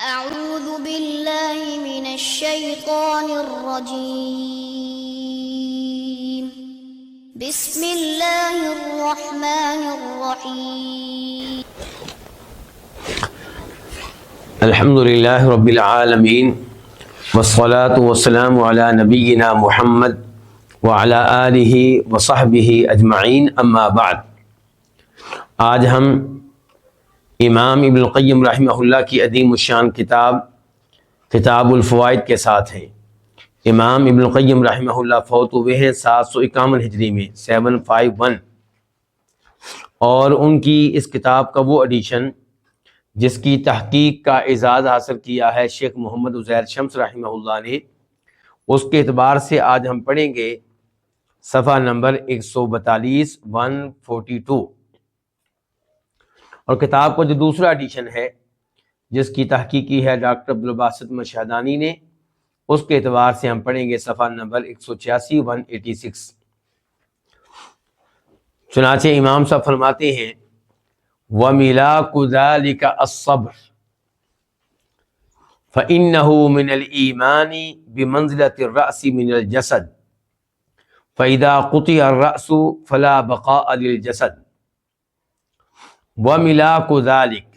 أعوذ بالله من الشيطان الرجيم بسم الله الرحمن الرحيم الحمد للہ رب العالمین والصلاة والسلام علی نبینا محمد وعلی آلہ وصحبہ اجمعین اما بعد۔ آج ہم امام ابن القیم رحمہ اللہ کی عظیم الشان کتاب الفوائد کے ساتھ ہیں۔ امام ابن القیم رحمہ اللہ فوت ہوئے ہیں 751 ہجری میں 751، اور ان کی اس کتاب کا وہ ایڈیشن جس کی تحقیق کا اعزاز حاصل کیا ہے شیخ محمد عزیر شمس رحمہ اللہ نے، اس کے اعتبار سے آج ہم پڑھیں گے صفحہ نمبر 142 142، اور کتاب کا جو دوسرا ایڈیشن ہے جس کی تحقیق کی ہے ڈاکٹر عبدالباسط مشہدانی نے، اس کے اعتبار سے ہم پڑھیں گے صفحہ نمبر 186 186۔ چنانچہ امام صاحب فرماتے ہیں وَمِلَاكُ ذَلِكَ الصَّبْرُ فَإِنَّهُ مِنَ الْإِيمَانِ بِمَنْزِلَةِ الرَّأْسِ مِنَ الْجَسَدِ فَإِذَا قُطِعَ الرَّأْسُ فَلَا بَقَاءَ لِلْجَسَدِ وَمِلَاكُ ذَلِكَ،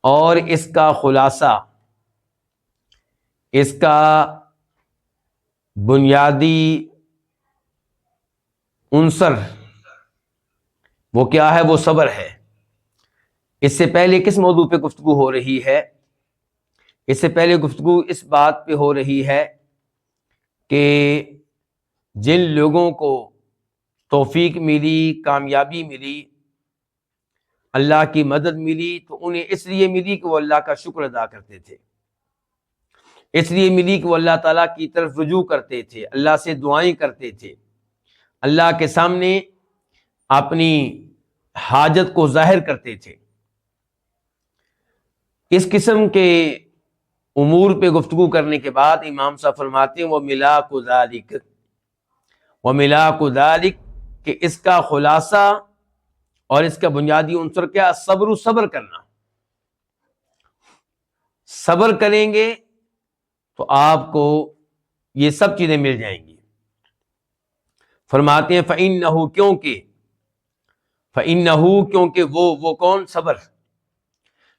اور اس کا خلاصہ، اس کا بنیادی عنصر وہ کیا ہے؟ وہ صبر ہے۔ اس سے پہلے کس موضوع پہ گفتگو ہو رہی ہے؟ اس سے پہلے گفتگو اس بات پہ ہو رہی ہے کہ جن لوگوں کو توفیق ملی، کامیابی ملی، اللہ کی مدد ملی، تو انہیں اس لیے ملی کہ وہ اللہ کا شکر ادا کرتے تھے، اس لیے ملی کہ وہ اللہ تعالیٰ کی طرف رجوع کرتے تھے، اللہ سے دعائیں کرتے تھے، اللہ کے سامنے اپنی حاجت کو ظاہر کرتے تھے۔ اس قسم کے امور پہ گفتگو کرنے کے بعد امام صاحب فرماتے ہیں وَمِلَاكُ ذَلِكَ، کہ اس کا خلاصہ اور اس کا بنیادی عنصر کیا؟ صبر کرنا۔ صبر کریں گے تو آپ کو یہ سب چیزیں مل جائیں گی۔ فرماتے ہیں فَإِنَّهُ کیونکہ وہ کون؟ صبر۔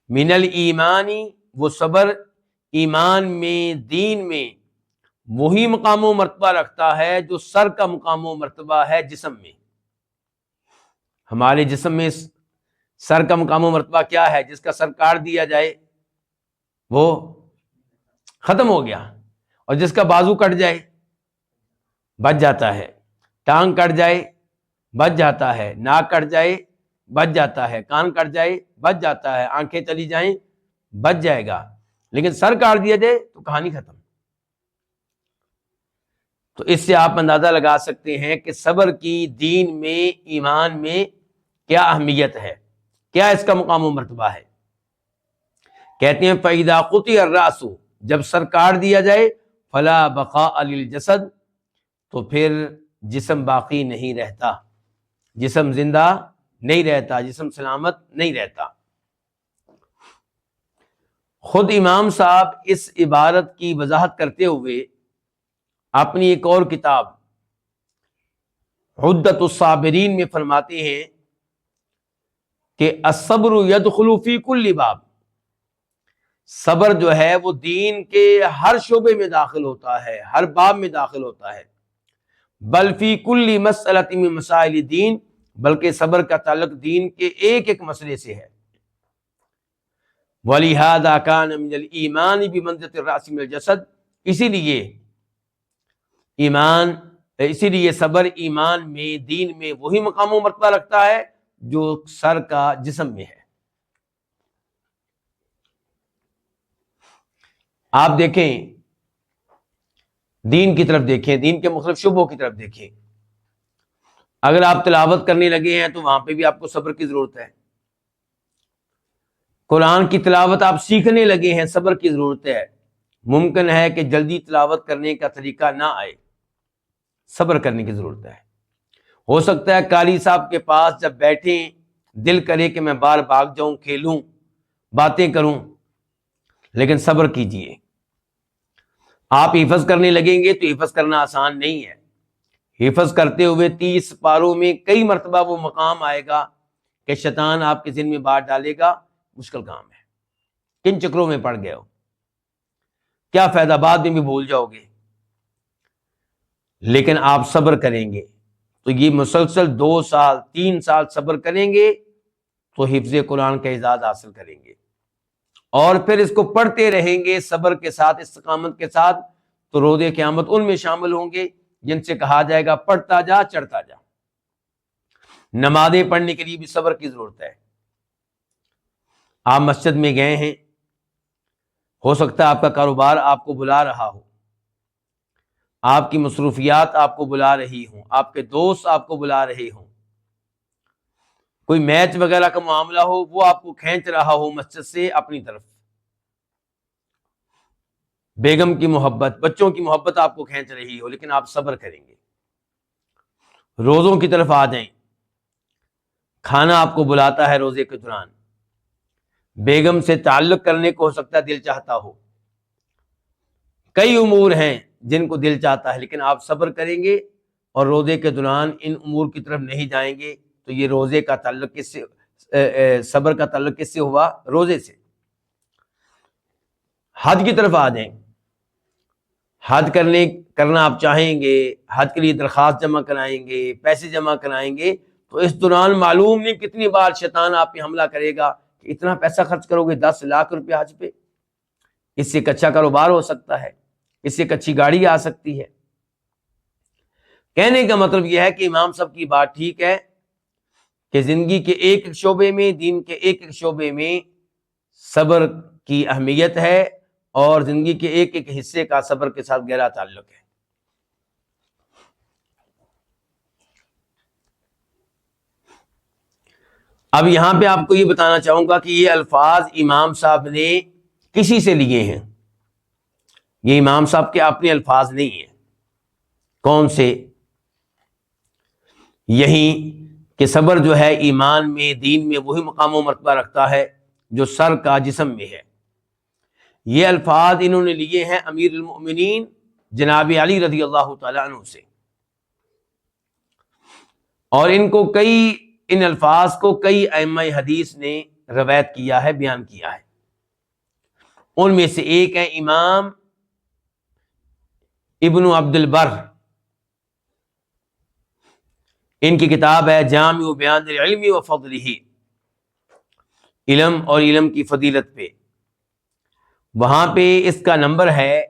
من الایمانی، وہ صبر ایمان میں، دین میں وہی مقام و مرتبہ رکھتا ہے جو سر کا مقام و مرتبہ ہے جسم میں۔ ہمارے جسم میں سر کا مقام و مرتبہ کیا ہے؟ جس کا سر کاٹ دیا جائے وہ ختم ہو گیا، اور جس کا بازو کٹ جائے بچ جاتا ہے، ٹانگ کٹ جائے بچ جاتا ہے، ناک کٹ جائے بچ جاتا ہے، کان کٹ جائے بچ جاتا ہے، آنکھیں چلی جائیں بچ جائے گا، لیکن سر کاٹ دیا جائے تو کہانی ختم۔ تو اس سے آپ اندازہ لگا سکتے ہیں کہ صبر کی دین میں، ایمان میں کیا اہمیت ہے، کیا اس کا مقام و مرتبہ ہے۔ کہتے ہیں فَإِذَا قُطِعَ الرَّأْسُ، جب سر کاٹ دیا جائے، فَلَا بَقَاءَ لِلْجَسَدِ، تو پھر جسم باقی نہیں رہتا، جسم زندہ نہیں رہتا، جسم سلامت نہیں رہتا۔ خود امام صاحب اس عبارت کی وضاحت کرتے ہوئے اپنی ایک اور کتاب عدۃ الصابرین میں فرماتے ہیں کہ الصبر يدخل في كل باب، صبر جو ہے وہ دین کے ہر شعبے میں داخل ہوتا ہے، ہر باب میں داخل ہوتا ہے، بل فی کل مسئلۃ من مسائل الدین، بلکہ صبر کا تعلق دین کے ایک ایک مسئلے سے ہے۔ وَلِهَذَا كَانَ مِنَ الْإِيمَانِ بِمَنزِلَةِ الرَّأْسِ مِنَ الْجَسَدِ، اسی لیے صبر ایمان میں، دین میں وہی مقام و مرتبہ رکھتا ہے جو سر کا جسم میں ہے۔ آپ دیکھیں، دین کی طرف دیکھیں، دین کے مختلف شعبوں کی طرف دیکھیں۔ اگر آپ تلاوت کرنے لگے ہیں تو وہاں پہ بھی آپ کو صبر کی ضرورت ہے۔ قرآن کی تلاوت آپ سیکھنے لگے ہیں، صبر کی ضرورت ہے۔ ممکن ہے کہ جلدی تلاوت کرنے کا طریقہ نہ آئے، صبر کرنے کی ضرورت ہے۔ ہو سکتا ہے قاری صاحب کے پاس جب بیٹھیں دل کرے کہ میں باہر بھاگ جاؤں، کھیلوں، باتیں کروں، لیکن صبر کیجئے. آپ حفظ کرنے لگیں گے تو حفظ کرنا آسان نہیں ہے. حفظ کرتے ہوئے 30 پاروں میں کئی مرتبہ وہ مقام آئے گا کہ شیطان آپ کے ذہن میں بات ڈالے گا. مشکل کام ہے. کن چکروں میں پڑ گئے ہو؟ کیا فائدہ؟ بعد میں بھی بھول جاؤ گے. لیکن آپ صبر کریں گے تو یہ مسلسل 2 سال 3 سال صبر کریں گے تو حفظ قرآن کا اعزاز حاصل کریں گے. اور پھر اس کو پڑھتے رہیں گے صبر کے ساتھ، استقامت کے ساتھ، تو روز قیامت ان میں شامل ہوں گے جن سے کہا جائے گا پڑھتا جا، چڑھتا جا. نمازیں پڑھنے کے لیے بھی صبر کی ضرورت ہے. آپ مسجد میں گئے ہیں، ہو سکتا ہے آپ کا کاروبار آپ کو بلا رہا ہو، آپ کی مصروفیات آپ کو بلا رہی ہوں، آپ کے دوست آپ کو بلا رہے ہوں، کوئی میچ وغیرہ کا معاملہ ہو وہ آپ کو کھینچ رہا ہو مسجد سے اپنی طرف، بیگم کی محبت، بچوں کی محبت آپ کو کھینچ رہی ہو، لیکن آپ صبر کریں گے. روزوں کی طرف آ جائیں، کھانا آپ کو بلاتا ہے روزے کے دوران، بیگم سے تعلق کرنے کو ہو سکتا ہے دل چاہتا ہو، کئی امور ہیں جن کو دل چاہتا ہے، لیکن آپ صبر کریں گے اور روزے کے دوران ان امور کی طرف نہیں جائیں گے. تو یہ روزے کا تعلق کس سے، صبر کا تعلق کس سے ہوا؟ روزے سے. حج کی طرف آ جائیں، حج کرنا آپ چاہیں گے، حج کے لیے درخواست جمع کرائیں گے، پیسے جمع کرائیں گے، تو اس دوران معلوم نہیں کتنی بار شیطان آپ پہ حملہ کرے گا کہ اتنا پیسہ خرچ کرو گے 10 لاکھ روپے حج پہ، اس سے ایک اچھا کاروبار ہو سکتا ہے، اس سے ایک اچھی گاڑی آ سکتی ہے. کہنے کا مطلب یہ ہے کہ امام صاحب کی بات ٹھیک ہے کہ زندگی کے ایک ایک شعبے میں، دین کے ایک ایک شعبے میں صبر کی اہمیت ہے، اور زندگی کے ایک ایک حصے کا صبر کے ساتھ گہرا تعلق ہے. اب یہاں پہ آپ کو یہ بتانا چاہوں گا کہ یہ الفاظ امام صاحب نے کسی سے لیے ہیں، یہ امام صاحب کے اپنے الفاظ نہیں ہیں. کون سے؟ یہی کہ صبر جو ہے ایمان میں، دین میں وہی مقام و مرتبہ رکھتا ہے جو سر کا جسم میں ہے. یہ الفاظ انہوں نے لیے ہیں امیر المؤمنین جناب علی رضی اللہ تعالی عنہ سے، اور ان الفاظ کو کئی ائمہ حدیث نے روایت کیا ہے، بیان کیا ہے. ان میں سے ایک ہے امام ابن عبد البر، ان کی کتاب ہے جامع بیان العلم و فضلہ، علم اور علم کی فضیلت پہ. وہاں پہ اس کا نمبر ہے،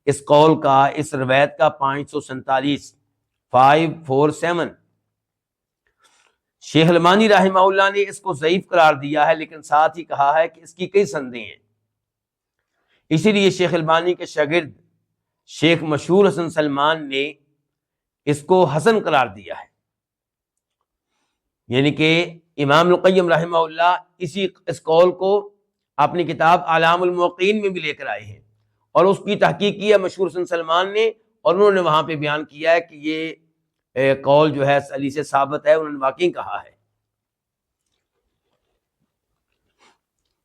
اس قول کا، اس روایت کا 547، 547. شیخ البانی رحمہ اللہ نے اس کو ضعیف قرار دیا ہے، لیکن ساتھ ہی کہا ہے کہ اس کی کئی سندیں ہیں. اسی لیے شیخ البانی کے شاگرد شیخ مشہور حسن سلمان نے اس کو حسن قرار دیا ہے. یعنی کہ امام القیم رحمہ اللہ اس قول کو اپنی کتاب اعلام الموقعین میں بھی لے کر آئے ہیں، اور اس کی تحقیق کی ہے مشہور حسن سلمان نے، اور انہوں نے وہاں پہ بیان کیا ہے کہ یہ قول جو ہے علی سے ثابت ہے، انہوں نے واقعی کہا ہے.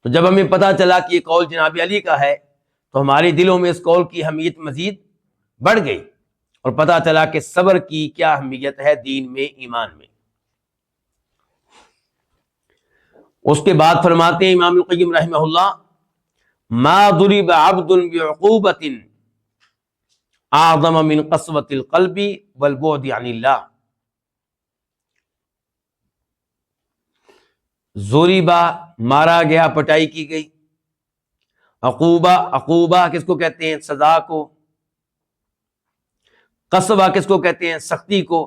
تو جب ہمیں پتہ چلا کہ یہ قول جناب علی کا ہے تو ہمارے دلوں میں اس قول کی اہمیت مزید بڑھ گئی، اور پتہ چلا کہ صبر کی کیا اہمیت ہے دین میں، ایمان میں. اس کے بعد فرماتے ہیں امام القیم رحمہ اللہ، ما ضرب عبد بعقوبۃ اعظم من قسوۃ القلب والبعد عن اللہ. ضربا مارا گیا، پٹائی کی گئی. عقوبہ کس کو کہتے ہیں؟ سزا کو. قسوہ کس کو کہتے ہیں؟ سختی کو.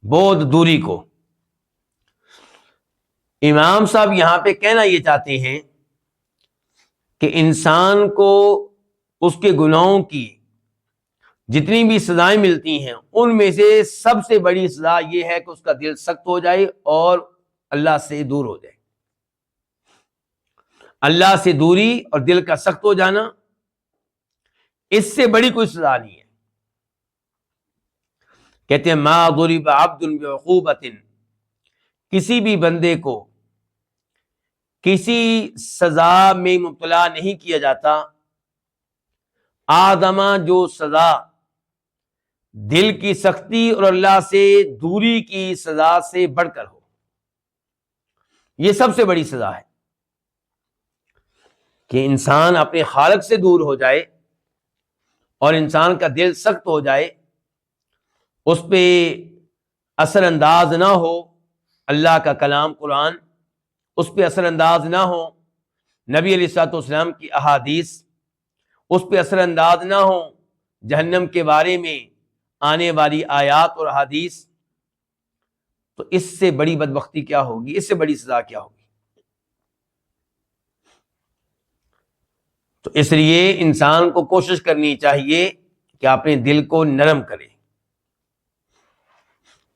بعد دوری کو. امام صاحب یہاں پہ کہنا یہ چاہتے ہیں کہ انسان کو اس کے گناہوں کی جتنی بھی سزائیں ملتی ہیں ان میں سے سب سے بڑی سزا یہ ہے کہ اس کا دل سخت ہو جائے اور اللہ سے دور ہو جائے. اللہ سے دوری اور دل کا سخت ہو جانا، اس سے بڑی کوئی سزا نہیں ہے. کہتے ہیں ما ضرب عبد بعقوبۃ، کسی بھی بندے کو کسی سزا میں مبتلا نہیں کیا جاتا آدمہ جو سزا دل کی سختی اور اللہ سے دوری کی سزا سے بڑھ کر ہو. یہ سب سے بڑی سزا ہے کہ انسان اپنے خالق سے دور ہو جائے اور انسان کا دل سخت ہو جائے، اس پہ اثر انداز نہ ہو اللہ کا کلام قرآن، اس پہ اثر انداز نہ ہو نبی علیہ الصلوۃ والسلام کی احادیث، اس پہ اثر انداز نہ ہو جہنم کے بارے میں آنے والی آیات اور احادیث، تو اس سے بڑی بدبختی کیا ہوگی، اس سے بڑی سزا کیا ہوگی. تو اس لیے انسان کو کوشش کرنی چاہیے کہ اپنے دل کو نرم کرے.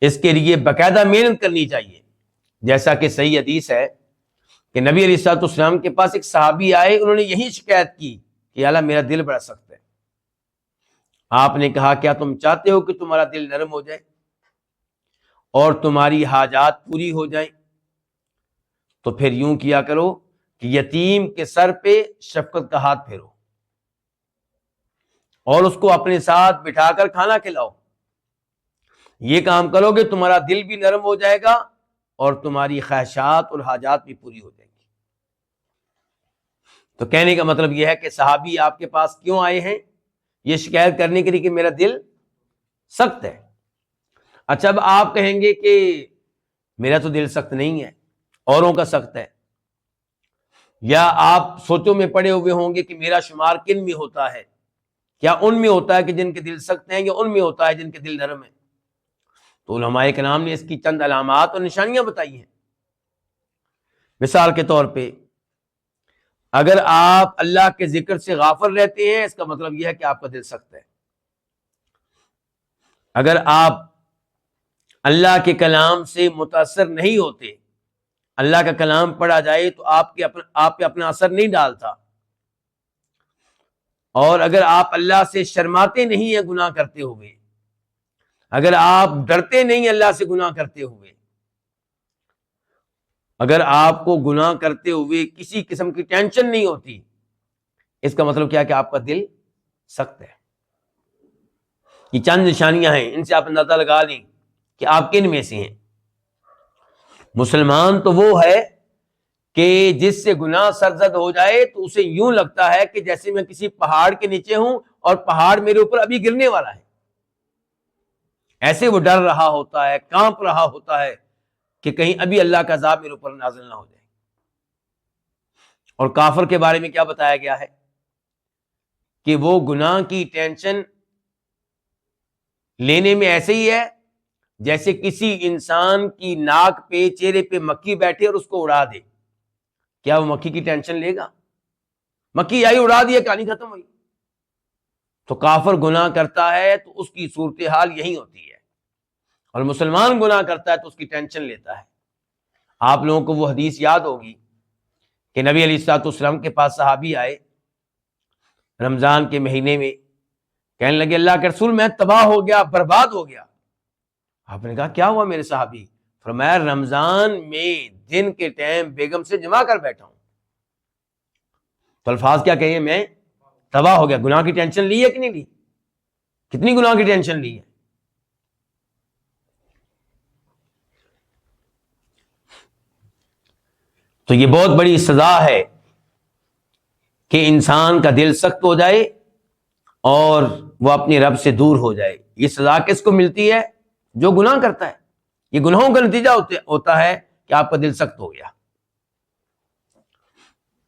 اس کے لیے باقاعدہ محنت کرنی چاہیے. جیسا کہ صحیح حدیث ہے کہ نبی علیہ الصلوۃ والسلام کے پاس ایک صحابی آئے، انہوں نے یہی شکایت کی کہ اللہ میرا دل بڑا سخت ہے. آپ نے کہا کیا تم چاہتے ہو کہ تمہارا دل نرم ہو جائے اور تمہاری حاجات پوری ہو جائیں؟ تو پھر یوں کیا کرو کہ یتیم کے سر پہ شفقت کا ہاتھ پھیرو اور اس کو اپنے ساتھ بٹھا کر کھانا کھلاؤ. یہ کام کرو گے تمہارا دل بھی نرم ہو جائے گا اور تمہاری خواہشات اور حاجات بھی پوری ہو جائیں گی. تو کہنے کا مطلب یہ ہے کہ صحابی آپ کے پاس کیوں آئے ہیں؟ یہ شکایت کرنے کے لیے کہ میرا دل سخت ہے. اچھا اب آپ کہیں گے کہ میرا تو دل سخت نہیں ہے، اوروں کا سخت ہے. یا آپ سوچوں میں پڑے ہوئے ہوں گے کہ میرا شمار کن میں ہوتا ہے، کیا ان میں ہوتا ہے کہ جن کے دل سخت ہیں یا ان میں ہوتا ہے جن کے دل نرم ہیں؟ تو علماء کرام نے اس کی چند علامات اور نشانیاں بتائی ہیں. مثال کے طور پہ اگر آپ اللہ کے ذکر سے غافل رہتے ہیں، اس کا مطلب یہ ہے کہ آپ کا دل سخت ہے. اگر آپ اللہ کے کلام سے متاثر نہیں ہوتے، اللہ کا کلام پڑھا جائے تو آپ پہ اپنا اثر نہیں ڈالتا، اور اگر آپ اللہ سے شرماتے نہیں ہیں گناہ کرتے ہوئے، اگر آپ ڈرتے نہیں اللہ سے گناہ کرتے ہوئے، اگر آپ کو گناہ کرتے ہوئے کسی قسم کی ٹینشن نہیں ہوتی، اس کا مطلب کیا کہ آپ کا دل سخت ہے. یہ چند نشانیاں ہیں، ان سے آپ اندازہ لگا لیں کہ آپ کن میں سے ہیں. مسلمان تو وہ ہے کہ جس سے گناہ سرزد ہو جائے تو اسے یوں لگتا ہے کہ جیسے میں کسی پہاڑ کے نیچے ہوں اور پہاڑ میرے اوپر ابھی گرنے والا ہے. ایسے وہ ڈر رہا ہوتا ہے، کانپ رہا ہوتا ہے کہ کہیں ابھی اللہ کا عذاب میرے اوپر نازل نہ ہو جائے. اور کافر کے بارے میں کیا بتایا گیا ہے کہ وہ گناہ کی ٹینشن لینے میں ایسے ہی ہے جیسے کسی انسان کی ناک پہ، چہرے پہ مکھی بیٹھے اور اس کو اڑا دے. کیا وہ مکھی کی ٹینشن لے گا؟ مکھی آئی اڑا دیا، کہانی ختم ہوئی. تو کافر گناہ کرتا ہے تو اس کی صورتحال یہی ہوتی ہے، اور مسلمان گناہ کرتا ہے تو اس کی ٹینشن لیتا ہے. آپ لوگوں کو وہ حدیث یاد ہوگی کہ نبی علیہ الصلوۃ والسلام کے پاس صحابی آئے رمضان کے مہینے میں، کہنے لگے اللہ کے رسول میں تباہ ہو گیا، برباد ہو گیا. آپ نے کہا کیا ہوا میرے صحابی؟ فرمایا رمضان میں دن کے ٹائم بیگم سے جمع کر بیٹھا ہوں. تو الفاظ کیا کہیں، میں تباہ ہو گیا. گناہ کی ٹینشن لی ہے کہ نہیں لی؟ کتنی گناہ کی ٹینشن لی ہے؟ تو یہ بہت بڑی سزا ہے کہ انسان کا دل سخت ہو جائے اور وہ اپنے رب سے دور ہو جائے. یہ سزا کس کو ملتی ہے؟ جو گناہ کرتا ہے. یہ گناہوں کا نتیجہ ہوتا ہے کہ آپ کا دل سخت ہو گیا.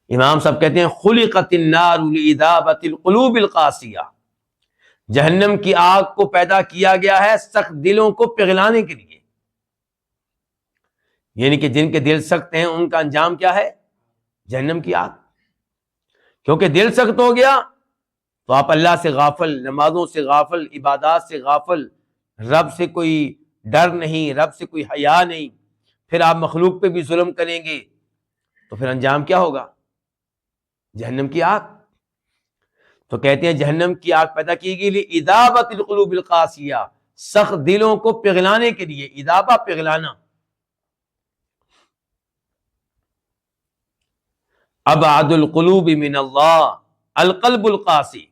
امام صاحب کہتے ہیں خلقت النار لإذابۃ القلوب القاسیہ، جہنم کی آگ کو پیدا کیا گیا ہے سخت دلوں کو پگھلانے کے لیے. یعنی کہ جن کے دل سخت ہیں ان کا انجام کیا ہے؟ جہنم کی آگ. کیونکہ دل سخت ہو گیا تو آپ اللہ سے غافل، نمازوں سے غافل، عبادات سے غافل، رب سے کوئی ڈر نہیں، رب سے کوئی حیا نہیں. پھر آپ مخلوق پہ بھی ظلم کریں گے تو پھر انجام کیا ہوگا؟ جہنم کی آگ. تو کہتے ہیں جہنم کی آگ پیدا کی گئی لإذابۃ القلوب القاسیہ، سخت دلوں کو پگھلانے کے لیے. اذابہ پگھلانا. ابعد القلوب من اللہ القلب القاسی،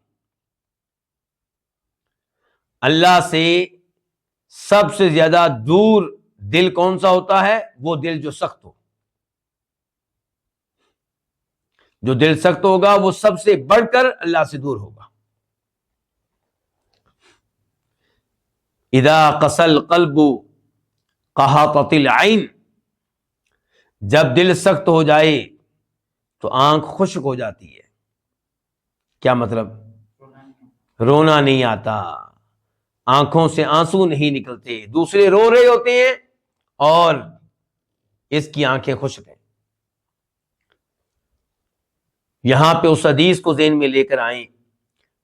اللہ سے سب سے زیادہ دور دل کون سا ہوتا ہے؟ وہ دل جو سخت ہو. جو دل سخت ہوگا وہ سب سے بڑھ کر اللہ سے دور ہوگا. اذا قسى القلب قحطت العین، جب دل سخت ہو جائے تو آنکھ خشک ہو جاتی ہے. کیا مطلب؟ رونا نہیں آتا، آنکھوں سے آنسو نہیں نکلتے، دوسرے رو رہے ہوتے ہیں اور اس کی آنکھیں خشک ہیں. یہاں پہ اس حدیث کو ذہن میں لے کر آئیں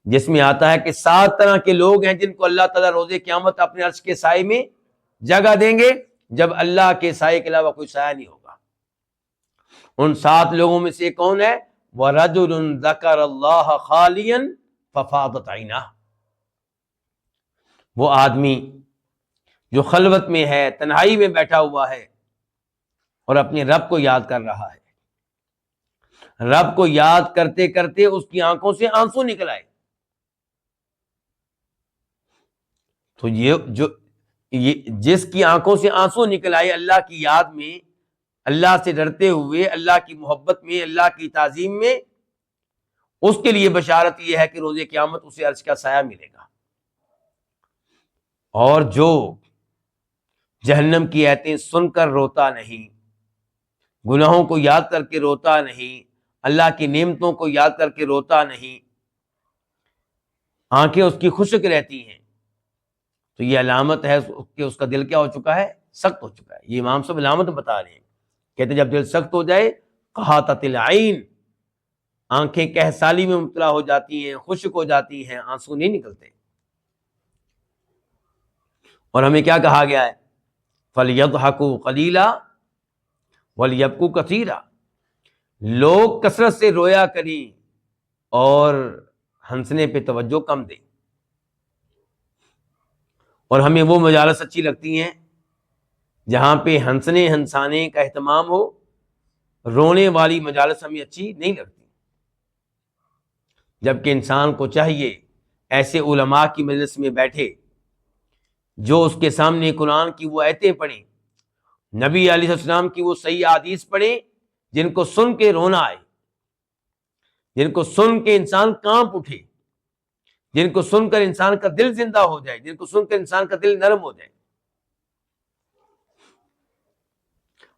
جس میں آتا ہے کہ 7 طرح کے لوگ ہیں جن کو اللہ تعالیٰ روز قیامت اپنے عرش کے سائے میں جگہ دیں گے جب اللہ کے سائے کے علاوہ کوئی سایہ نہیں ہوگا. ان 7 لوگوں میں سے کون ہے؟ وَرَجُلٌ ذَكَرَ اللَّهَ خَالِيًا فَفَاضَتْ عَيْنَاهُ، وہ آدمی جو خلوت میں ہے، تنہائی میں بیٹھا ہوا ہے اور اپنے رب کو یاد کر رہا ہے. رب کو یاد کرتے کرتے اس کی آنکھوں سے آنسو نکل آئے. تو یہ جس کی آنکھوں سے آنسو نکل آئے اللہ کی یاد میں، اللہ سے ڈرتے ہوئے، اللہ کی محبت میں، اللہ کی تعظیم میں، اس کے لیے بشارت یہ ہے کہ روز قیامت اسے عرش کا سایہ ملے گا. اور جو جہنم کی آیتیں سن کر روتا نہیں، گناہوں کو یاد کر کے روتا نہیں، اللہ کی نعمتوں کو یاد کر کے روتا نہیں، آنکھیں اس کی خشک رہتی ہیں، تو یہ علامت ہے کہ اس کا دل کیا ہو چکا ہے؟ سخت ہو چکا ہے. یہ امام صاحب علامت بتا رہے ہیں، کہتے ہیں جب دل سخت ہو جائے قحطت العین، آنکھیں کہسالی میں مبتلا ہو جاتی ہیں، خشک ہو جاتی ہیں، آنسو نہیں نکلتے. اور ہمیں کیا کہا گیا ہے؟ فَلْيَضْحَكُوا قَلِيلًا وَلْيَبْكُوا كَثِيرًا، لوگ کثرت سے رویا کریں اور ہنسنے پہ توجہ کم دیں. اور ہمیں وہ مجالس اچھی لگتی ہیں جہاں پہ ہنسنے ہنسانے کا اہتمام ہو، رونے والی مجالس ہمیں اچھی نہیں لگتی. جبکہ انسان کو چاہیے ایسے علماء کی مجلس میں بیٹھے جو اس کے سامنے قرآن کی وہ آیتیں پڑھیں، نبی علیہ السلام کی وہ صحیح احادیث پڑھیں جن کو سن کے رونا آئے، جن کو سن کے انسان کانپ اٹھے، جن کو سن کر انسان کا دل زندہ ہو جائے، جن کو سن کر انسان کا دل نرم ہو جائے.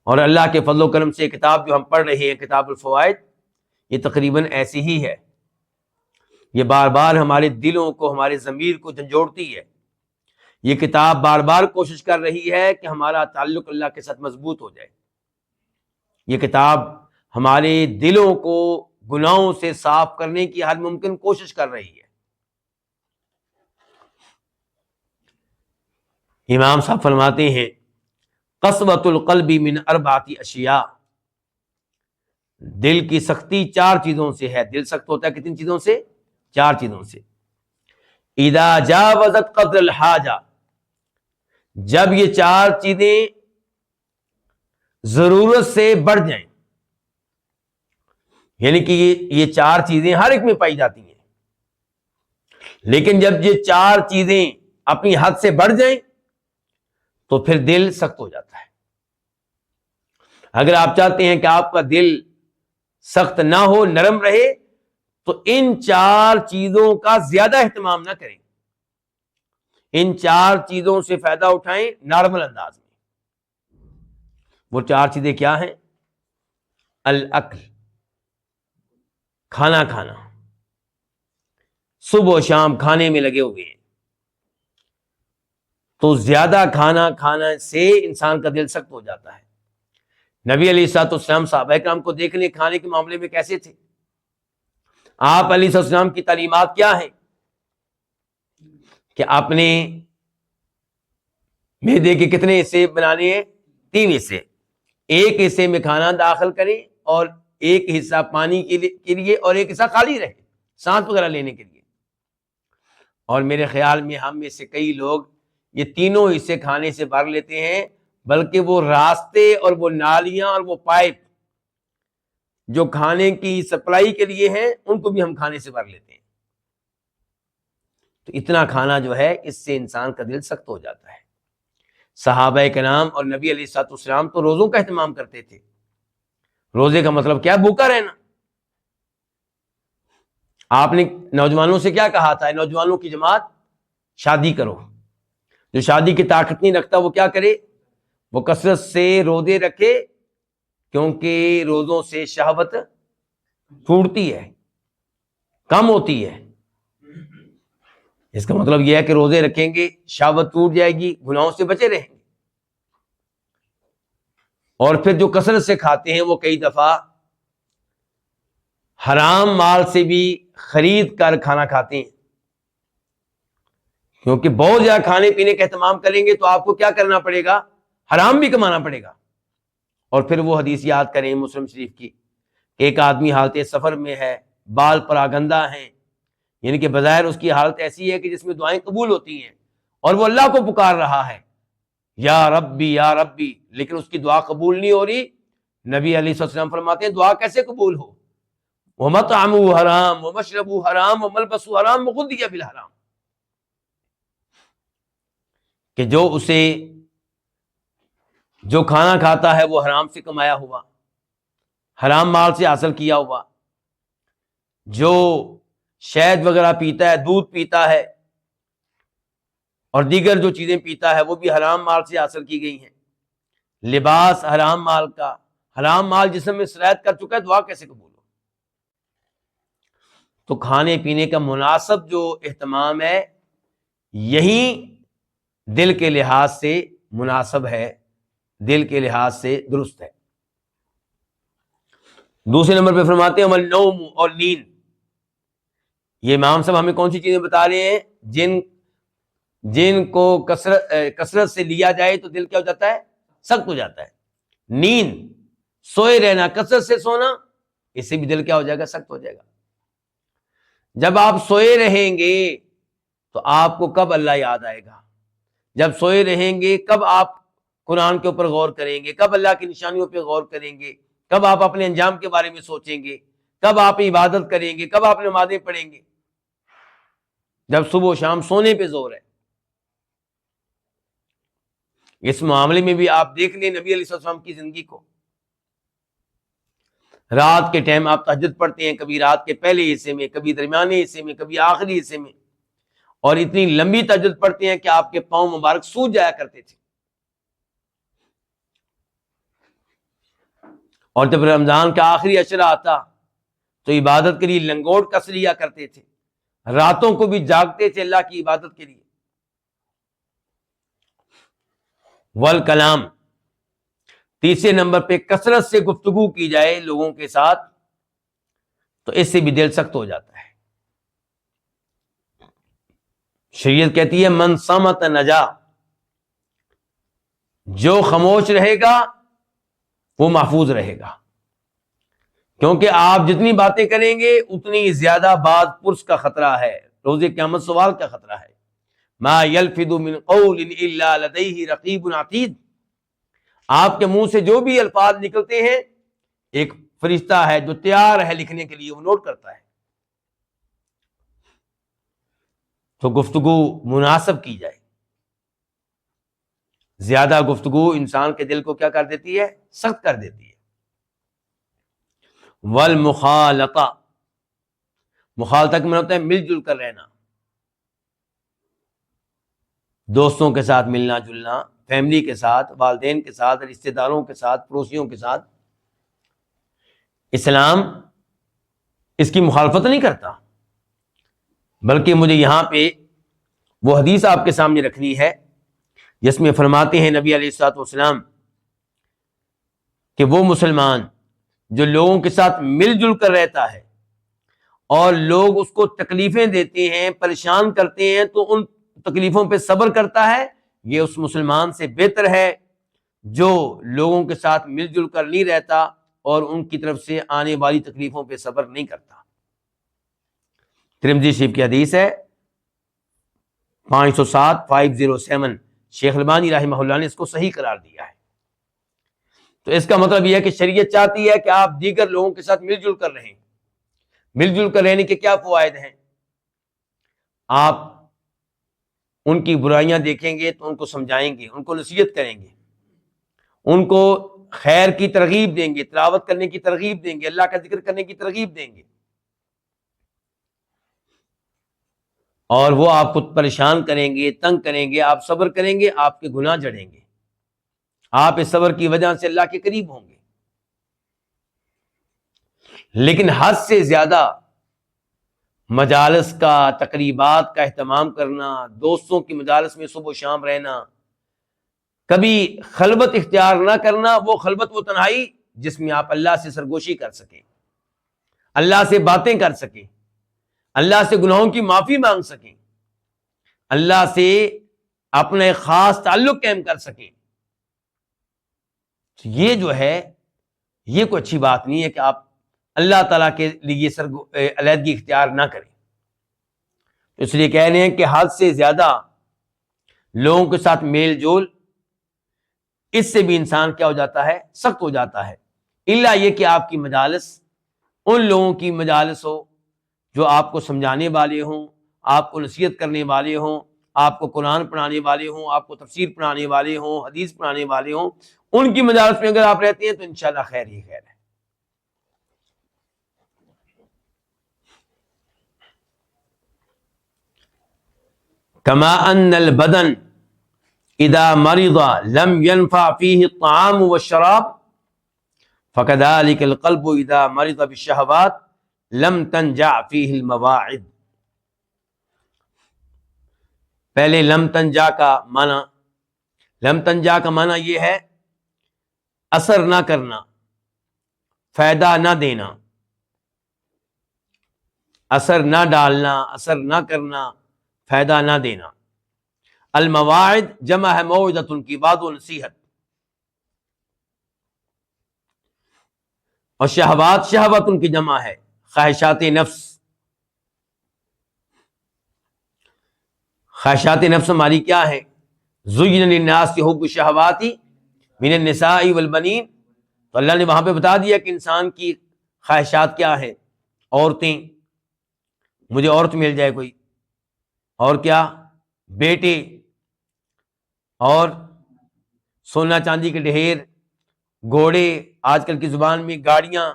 اور اللہ کے فضل و کرم سے کتاب جو ہم پڑھ رہے ہیں کتاب الفوائد، یہ تقریباً ایسی ہی ہے. یہ بار بار ہمارے دلوں کو، ہمارے ضمیر کو جھنجھوڑتی ہے. یہ کتاب بار بار کوشش کر رہی ہے کہ ہمارا تعلق اللہ کے ساتھ مضبوط ہو جائے. یہ کتاب ہمارے دلوں کو گناہوں سے صاف کرنے کی ہر ممکن کوشش کر رہی ہے. امام صاحب فرماتے ہیں قسوۃ القلب من 4 اشیاء، دل کی سختی 4 چیزوں سے ہے. دل سخت ہوتا ہے کتنی چیزوں سے؟ 4 چیزوں سے. اذا جاوزت قدر الحاجہ، جب یہ 4 چیزیں ضرورت سے بڑھ جائیں، یعنی کہ یہ 4 چیزیں ہر ایک میں پائی جاتی ہیں، لیکن جب یہ 4 چیزیں اپنی حد سے بڑھ جائیں تو پھر دل سخت ہو جاتا ہے. اگر آپ چاہتے ہیں کہ آپ کا دل سخت نہ ہو، نرم رہے، تو ان 4 چیزوں کا زیادہ اہتمام نہ کریں. ان 4 چیزوں سے فائدہ اٹھائیں نارمل انداز میں. وہ 4 چیزیں کیا ہیں؟ الاکل، کھانا کھانا. صبح و شام کھانے میں لگے ہوئے ہیں، تو زیادہ کھانا کھانا سے انسان کا دل سخت ہو جاتا ہے. نبی علیہ الصلوۃ والسلام صحابہ کرام کو دیکھ لیں کھانے کے معاملے میں کیسے تھے. آپ علیہ السلام کی تعلیمات کیا ہیں کہ اپنے معدے کے کتنے حصے بنانے ہیں؟ 3 حصے. ایک حصے میں کھانا داخل کریں اور ایک حصہ پانی کے لیے اور ایک حصہ خالی رہے سانس وغیرہ لینے کے لیے. اور میرے خیال میں ہم میں سے کئی لوگ یہ تینوں حصے کھانے سے بھر لیتے ہیں، بلکہ وہ راستے اور وہ نالیاں اور وہ پائپ جو کھانے کی سپلائی کے لیے ہیں ان کو بھی ہم کھانے سے بھر لیتے ہیں. تو اتنا کھانا جو ہے اس سے انسان کا دل سخت ہو جاتا ہے. صحابہ کرام اور نبی علیہ الصلوۃ والسلام تو روزوں کا اہتمام کرتے تھے. روزے کا مطلب کیا؟ بھوکا رہنا. آپ نے نوجوانوں سے کیا کہا تھا؟ نوجوانوں کی جماعت شادی کرو. جو شادی کی طاقت نہیں رکھتا وہ کیا کرے؟ وہ کثرت سے روزے رکھے، کیونکہ روزوں سے شہوت ٹوٹتی ہے، کم ہوتی ہے. اس کا مطلب یہ ہے کہ روزے رکھیں گے، شہوت ٹوٹ جائے گی، گناہوں سے بچے رہیں گے. اور پھر جو کثرت سے کھاتے ہیں وہ کئی دفعہ حرام مال سے بھی خرید کر کھانا کھاتے ہیں، کیونکہ بہت زیادہ کھانے پینے کا اہتمام کریں گے تو آپ کو کیا کرنا پڑے گا؟ حرام بھی کمانا پڑے گا. اور پھر وہ حدیث یاد کریں مسلم شریف کی کہ ایک آدمی حالت سفر میں ہے، بال پراگندہ ہیں، یعنی کہ بظاہر اس کی حالت ایسی ہے کہ جس میں دعائیں قبول ہوتی ہیں، اور وہ اللہ کو پکار رہا ہے یا ربی یا ربی، لیکن اس کی دعا قبول نہیں ہو رہی. نبی علیہ الصلوۃ والسلام فرماتے ہیں دعا کیسے قبول ہو؟ وَمَطْعَمُهُ حرام وَمَشْرَبُهُ حرام وَمَلْبَسُهُ حرام وَغُذِّيَ بِالْحَرام، کہ جو کھانا کھاتا ہے وہ حرام سے کمایا ہوا، حرام مال سے حاصل کیا ہوا. جو شہد وغیرہ پیتا ہے، دودھ پیتا ہے اور دیگر جو چیزیں پیتا ہے وہ بھی حرام مال سے حاصل کی گئی ہیں. لباس حرام مال کا، حرام مال جسم میں سرایت کر چکا ہے، دعا کیسے قبول ہو؟ تو کھانے پینے کا مناسب جو اہتمام ہے یہی دل کے لحاظ سے مناسب ہے، دل کے لحاظ سے درست ہے. دوسرے نمبر پہ فرماتے ہیں والنوم، اور نیند. یہ امام صاحب ہمیں کون سی چیزیں بتا رہے ہیں؟ جن کو کثرت سے لیا جائے تو دل کیا ہو جاتا ہے؟ سخت ہو جاتا ہے. نیند، سوئے رہنا، کثرت سے سونا، اس سے بھی دل کیا ہو جائے گا؟ سخت ہو جائے گا. جب آپ سوئے رہیں گے تو آپ کو کب اللہ یاد آئے گا؟ جب سوئے رہیں گے کب آپ قرآن کے اوپر غور کریں گے؟ کب اللہ کی نشانیوں پہ غور کریں گے؟ کب آپ اپنے انجام کے بارے میں سوچیں گے؟ کب آپ عبادت کریں گے؟ کب آپ نمازیں پڑھیں گے؟ جب صبح و شام سونے پہ زور ہے. اس معاملے میں بھی آپ دیکھ لیں نبی علیہ السلام کی زندگی کو. رات کے ٹائم آپ تہجد پڑھتے ہیں، کبھی رات کے پہلے حصے میں، کبھی درمیانے حصے میں، کبھی آخری حصے میں، اور اتنی لمبی تہجد پڑھتے ہیں کہ آپ کے پاؤں مبارک سوج جایا کرتے تھے. اور جب رمضان کا آخری عشرہ آتا تو عبادت کے لیے لنگوٹ کس لیا کرتے تھے، راتوں کو بھی جاگتے تھے اللہ کی عبادت کے لیے. والکلام، تیسرے نمبر پہ کثرت سے گفتگو کی جائے لوگوں کے ساتھ تو اس سے بھی دل سخت ہو جاتا ہے. شریعت کہتی ہے من صمت نجا، جو خاموش رہے گا وہ محفوظ رہے گا، کیونکہ آپ جتنی باتیں کریں گے اتنی زیادہ بات پرس کا خطرہ ہے، روز قیامت سوال کا خطرہ ہے. ما یلفظ من قول الا لدیہ رقیب عتید، آپ کے منہ سے جو بھی الفاظ نکلتے ہیں ایک فرشتہ ہے جو تیار ہے لکھنے کے لیے، وہ نوٹ کرتا ہے. تو گفتگو مناسب کی جائے. زیادہ گفتگو انسان کے دل کو کیا کر دیتی ہے؟ سخت کر دیتی ہے. والمخالطہ، مخالطہ کا مطلب ہوتا ہے مل جل کر رہنا، دوستوں کے ساتھ ملنا جلنا، فیملی کے ساتھ، والدین کے ساتھ، رشتہ داروں کے ساتھ، پڑوسیوں کے ساتھ. اسلام اس کی مخالفت نہیں کرتا، بلکہ مجھے یہاں پہ وہ حدیث آپ کے سامنے رکھنی ہے جس میں فرماتے ہیں نبی علیہ الصلوۃ والسلام کہ وہ مسلمان جو لوگوں کے ساتھ مل جل کر رہتا ہے اور لوگ اس کو تکلیفیں دیتے ہیں، پریشان کرتے ہیں تو ان تکلیفوں پہ صبر کرتا ہے، یہ اس مسلمان سے بہتر ہے جو لوگوں کے ساتھ مل جل کر نہیں رہتا اور ان کی طرف سے آنے والی تکلیفوں پہ صبر نہیں کرتا. ترمذی شریف کی حدیث ہے 507 شیخ البانی رحمہ اللہ نے اس کو صحیح قرار دیا ہے. تو اس کا مطلب یہ ہے کہ شریعت چاہتی ہے کہ آپ دیگر لوگوں کے ساتھ مل جل کر رہیں. مل جل کر رہنے کے کیا فوائد ہیں؟ آپ ان کی برائیاں دیکھیں گے تو ان کو سمجھائیں گے، ان کو نصیحت کریں گے، ان کو خیر کی ترغیب دیں گے، تلاوت کرنے کی ترغیب دیں گے، اللہ کا ذکر کرنے کی ترغیب دیں گے، اور وہ آپ کو پریشان کریں گے، تنگ کریں گے، آپ صبر کریں گے، آپ کے گناہ جڑیں گے، آپ اس صبر کی وجہ سے اللہ کے قریب ہوں گے. لیکن حد سے زیادہ مجالس کا، تقریبات کا اہتمام کرنا، دوستوں کی مجالس میں صبح و شام رہنا، کبھی خلوت اختیار نہ کرنا، وہ خلوت، وہ تنہائی جس میں آپ اللہ سے سرگوشی کر سکیں، اللہ سے باتیں کر سکیں، اللہ سے گناہوں کی معافی مانگ سکیں، اللہ سے اپنا ایک خاص تعلق قائم کر سکیں. یہ جو ہے یہ کوئی اچھی بات نہیں ہے کہ آپ اللہ تعالیٰ کے لیے علیحدگی اختیار نہ کریں. تو اس لیے کہہ رہے ہیں کہ حد سے زیادہ لوگوں کے ساتھ میل جول، اس سے بھی انسان کیا ہو جاتا ہے؟ سخت ہو جاتا ہے. الا یہ کہ آپ کی مجالس ان لوگوں کی مجالس ہو جو آپ کو سمجھانے والے ہوں، آپ کو نصیحت کرنے والے ہوں، آپ کو قرآن پڑھانے والے ہوں، آپ کو تفسیر پڑھانے والے ہوں، حدیث پڑھانے والے ہوں. ان کی مجالس میں اگر آپ رہتے ہیں تو انشاءاللہ خیر ہی خیر ہے. کما ان البدن اذا مرض لم ينفع فيه الطعام والشراب فكذلك القلب اذا مرض بالشهوات لم تنجع فيه المواعظ. پہلے لم تنجا کا معنی یہ ہے اثر نہ کرنا، فائدہ نہ دینا، اثر نہ ڈالنا، اثر نہ کرنا، فائدہ نہ دینا. المواعظ جمع ہے موعظۃ کی، وعظ و نصیحت. اور شہوات ان کی جمع ہے خواہشات نفس. خواہشات نفس ہماری کیا ہے؟ زین للناس حب الشہوات من النساء والبنین. تو اللہ نے وہاں پہ بتا دیا کہ انسان کی خواہشات کیا ہیں؟ عورتیں، مجھے عورت مل جائے کوئی، اور کیا؟ بیٹے، اور سونا چاندی کے ڈھیر، گھوڑے، آج کل کی زبان میں گاڑیاں.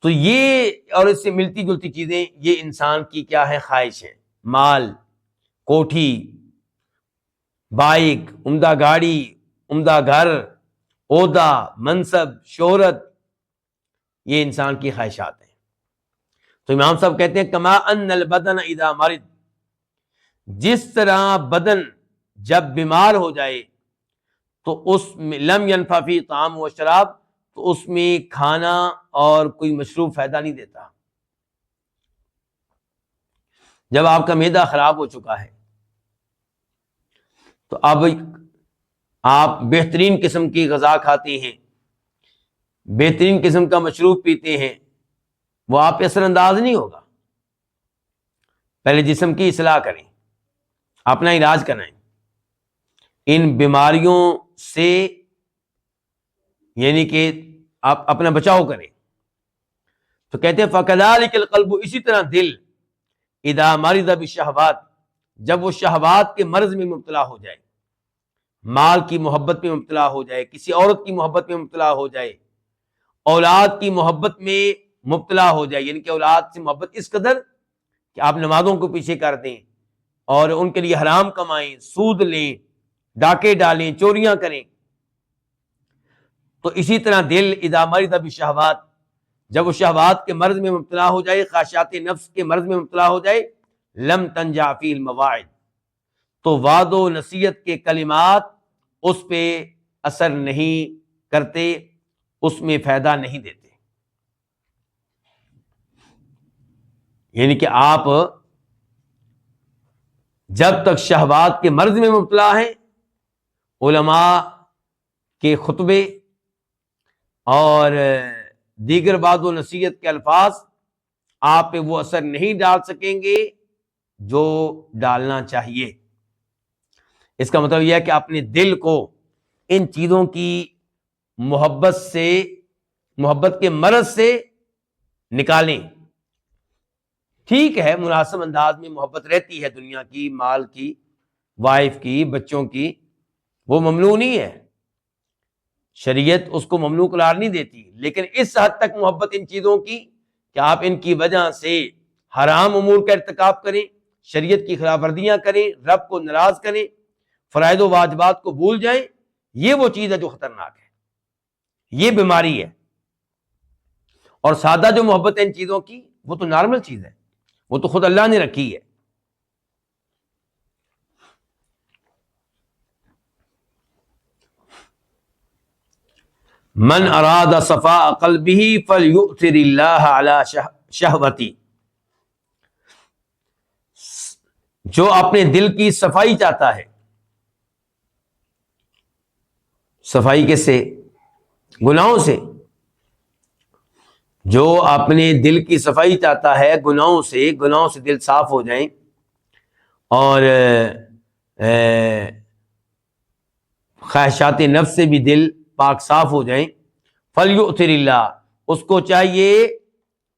تو یہ اور اس سے ملتی جلتی چیزیں یہ انسان کی کیا ہے؟ خواہش ہے. مال، کوٹھی، بائک، عمدہ گاڑی، عمدہ گھر، عہدہ، منصب، شہرت، یہ انسان کی خواہشات ہیں. تو امام صاحب کہتے ہیں کما ان البدن اذا مرض، جس طرح بدن جب بیمار ہو جائے تو اس میں لم ينفع فی طعام و شراب، تو اس میں کھانا اور کوئی مشروب فائدہ نہیں دیتا. جب آپ کا معدہ خراب ہو چکا ہے تو اب آپ بہترین قسم کی غذا کھاتے ہیں، بہترین قسم کا مشروب پیتے ہیں، وہ آپ پہ اثر انداز نہیں ہوگا. پہلے جسم کی اصلاح کریں، اپنا علاج کرائیں، ان بیماریوں سے یعنی کہ آپ اپنا بچاؤ کریں. تو کہتے ہیں فَكَذَلِكَ الْقَلْبُ، اسی طرح دل، اذا مرض بالشہوات، جب وہ شہوات کے مرض میں مبتلا ہو جائے، مال کی محبت میں مبتلا ہو جائے، کسی عورت کی محبت میں مبتلا ہو جائے، اولاد کی محبت میں مبتلا ہو جائے، یعنی کہ اولاد سے محبت اس قدر کہ آپ نمازوں کو پیچھے کر دیں اور ان کے لیے حرام کمائیں، سود لیں، ڈاکے ڈالیں، چوریاں کریں. تو اسی طرح دل اذا مرض بالشہوات، جب وہ شہوات کے مرض میں مبتلا ہو جائے، خواہشات نفس کے مرض میں مبتلا ہو جائے، لم تنجع فیہ المواعظ، تو وعد و نصیحت کے کلمات اس پہ اثر نہیں کرتے، اس میں فائدہ نہیں دیتے. یعنی کہ آپ جب تک شہوات کے مرض میں مبتلا ہیں، علماء کے خطبے اور دیگر وعظ و نصیحت کے الفاظ آپ پہ وہ اثر نہیں ڈال سکیں گے جو ڈالنا چاہیے. اس کا مطلب یہ ہے کہ اپنے دل کو ان چیزوں کی محبت کے مرض سے نکالیں. ٹھیک ہے مناسب انداز میں محبت رہتی ہے دنیا کی، مال کی، وائف کی، بچوں کی، وہ ممنوع نہیں ہے، شریعت اس کو ممنوع قرار نہیں دیتی، لیکن اس حد تک محبت ان چیزوں کی کہ آپ ان کی وجہ سے حرام امور کا ارتکاب کریں، شریعت کی خلاف ورزیاں کریں، رب کو ناراض کریں، فرائض و واجبات کو بھول جائیں. یہ وہ چیز ہے جو خطرناک ہے، یہ بیماری ہے. اور سادہ جو محبت ہے ان چیزوں کی وہ تو نارمل چیز ہے، وہ تو خود اللہ نے رکھی ہے. من اراد صفاء قلبه فليؤثر الله على شهوته. جو اپنے دل کی صفائی چاہتا ہے، صفائی کس سے؟ گناہوں سے. جو اپنے دل کی صفائی چاہتا ہے گناہوں سے دل صاف ہو جائیں اور خواہشات نفس سے بھی دل پاک صاف ہو جائیں. فلیؤثر اللہ، اس کو چاہیے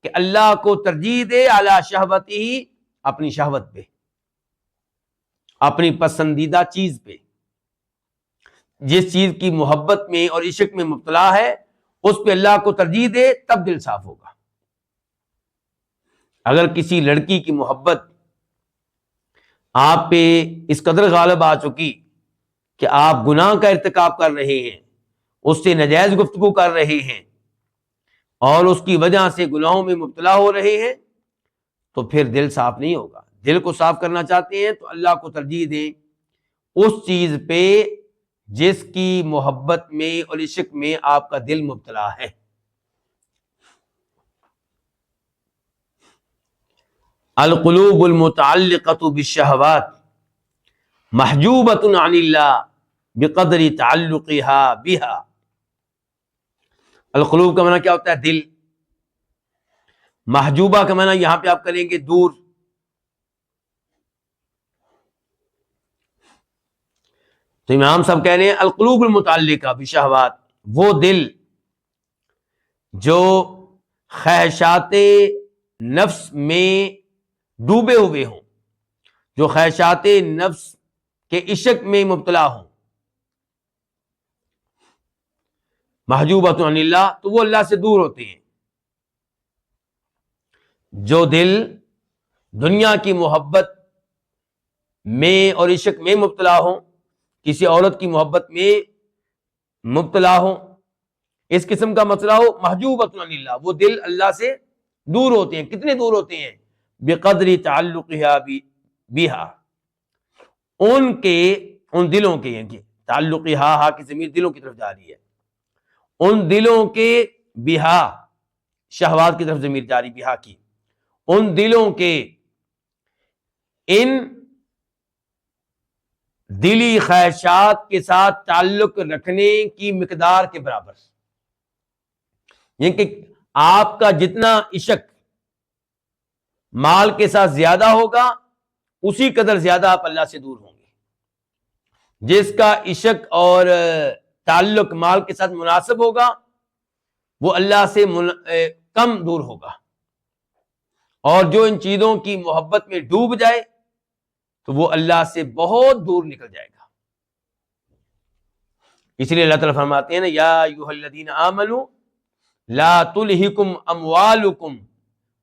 کہ اللہ کو ترجیح دے اعلی شہوتی، اپنی شہوت پہ، اپنی پسندیدہ چیز پہ. جس چیز کی محبت میں اور عشق میں مبتلا ہے اس پہ اللہ کو ترجیح دے، تب دل صاف ہوگا. اگر کسی لڑکی کی محبت آپ پہ اس قدر غالب آ چکی کہ آپ گناہ کا ارتکاب کر رہے ہیں، اس سے ناجائز گفتگو کر رہے ہیں اور اس کی وجہ سے گناہوں میں مبتلا ہو رہے ہیں، تو پھر دل صاف نہیں ہوگا. دل کو صاف کرنا چاہتے ہیں تو اللہ کو ترجیح دیں اس چیز پہ جس کی محبت میں اور عشق میں آپ کا دل مبتلا ہے. القلوب المتعلقۃ بالشہوات محجوبۃ عن اللہ بقدر تعلقها بها. القلوب کا معنی کیا ہوتا ہے؟ دل. محجوبہ کا معنی یہاں پہ آپ کریں گے دور. تو امام صاحب کہہ رہے ہیں القلوب المتعلقہ بالشہوات، وہ دل جو خواہشات نفس میں ڈوبے ہوئے ہوں، جو خواہشات نفس کے عشق میں مبتلا ہوں. محجوبۃ عن اللہ، تو وہ اللہ سے دور ہوتے ہیں. جو دل دنیا کی محبت میں اور عشق میں مبتلا ہوں، کسی عورت کی محبت میں مبتلا ہوں، اس قسم کا مسئلہ ہو، محجوبۃ عن اللہ، وہ دل اللہ سے دور ہوتے ہیں. کتنے دور ہوتے ہیں؟ بقدر تعلقها بها، ان دلوں کے تعلقها کی ضمیر دلوں کی طرف جا رہی ہے، ان دلوں کے بہا، شہوات کی طرف ضمیر جاری بہا کی، ان دلوں کے ان دلی خواہشات کے ساتھ تعلق رکھنے کی مقدار کے برابر. یعنی کہ آپ کا جتنا عشق مال کے ساتھ زیادہ ہوگا اسی قدر زیادہ آپ اللہ سے دور ہوں گے. جس کا عشق اور تعلق مال کے ساتھ مناسب ہوگا وہ اللہ سے کم دور ہوگا، اور جو ان چیزوں کی محبت میں ڈوب جائے تو وہ اللہ سے بہت دور نکل جائے گا. اس لیے اللہ تعالیٰ فرماتے ہیں نا یا ایھا الذین آمنوا لا تلہکم اموالکم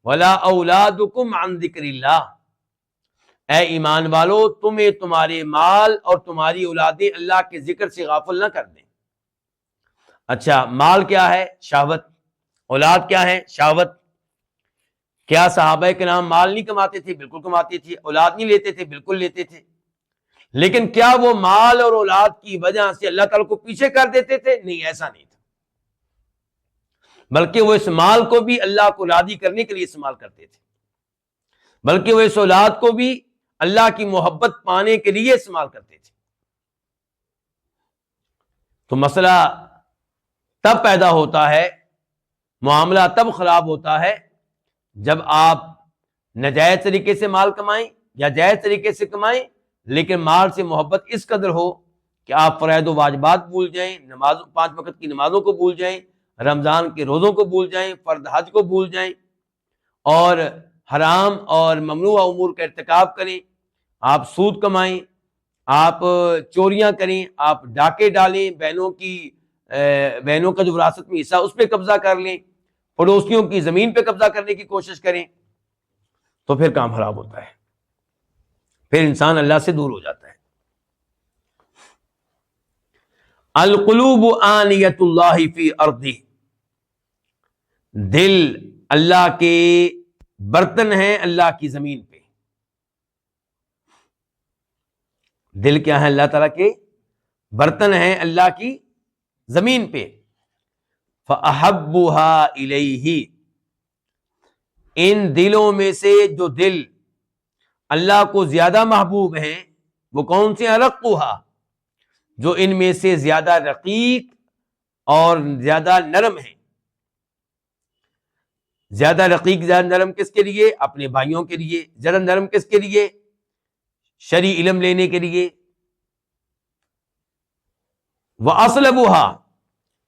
ولا اولادکم عن ذکر اللہ. اے ایمان والو، تمہیں تمہارے مال اور تمہاری اولادیں اللہ کے ذکر سے غافل نہ کر دیں. اچھا، مال کیا ہے؟ شہوت. اولاد کیا ہے؟ شہوت. کیا صحابہ کرام مال نہیں کماتے تھے؟ بالکل کماتے تھے. اولاد نہیں لیتے تھے؟ بالکل لیتے تھے. لیکن کیا وہ مال اور اولاد کی وجہ سے اللہ تعالیٰ کو پیچھے کر دیتے تھے؟ نہیں، ایسا نہیں تھا. بلکہ وہ اس مال کو بھی اللہ کو راضی کرنے کے لیے استعمال کرتے تھے، بلکہ وہ اس اولاد کو بھی اللہ کی محبت پانے کے لیے استعمال کرتے تھے. تو مسئلہ تب پیدا ہوتا ہے، معاملہ تب خراب ہوتا ہے جب آپ ناجائز طریقے سے مال کمائیں یا جائز طریقے سے کمائیں، لیکن مال سے محبت اس قدر ہو کہ آپ فرائض و واجبات بھول جائیں، 5 وقت کی نمازوں کو بھول جائیں، رمضان کے روزوں کو بھول جائیں، فرض حج کو بھول جائیں، اور حرام اور ممنوع امور کا ارتکاب کریں، آپ سود کمائیں، آپ چوریاں کریں، آپ ڈاکے ڈالیں، بہنوں کا جو وراثت میں حصہ اس پہ قبضہ کر لیں، پڑوسیوں کی زمین پہ قبضہ کرنے کی کوشش کریں، تو پھر کام خراب ہوتا ہے، پھر انسان اللہ سے دور ہو جاتا ہے۔ القلوب آنیۃ اللہ فی ارضہ، دل اللہ کے برتن ہیں اللہ کی زمین پہ۔ دل کیا ہے؟ اللہ تعالیٰ کے برتن ہیں اللہ کی زمین پہ۔ فَأَحَبُّهَا إِلَيْهِ، ان دلوں میں سے جو دل اللہ کو زیادہ محبوب ہیں وہ کون سے؟ أَرَقُّهَا، جو ان میں سے زیادہ رقیق اور زیادہ نرم ہیں۔ زیادہ رقیق زیادہ نرم کس کے لیے؟ اپنے بھائیوں کے لیے۔ زیادہ نرم کس کے لیے؟ شرعی علم لینے کے لیے۔ وَأَصْلَبُهَا،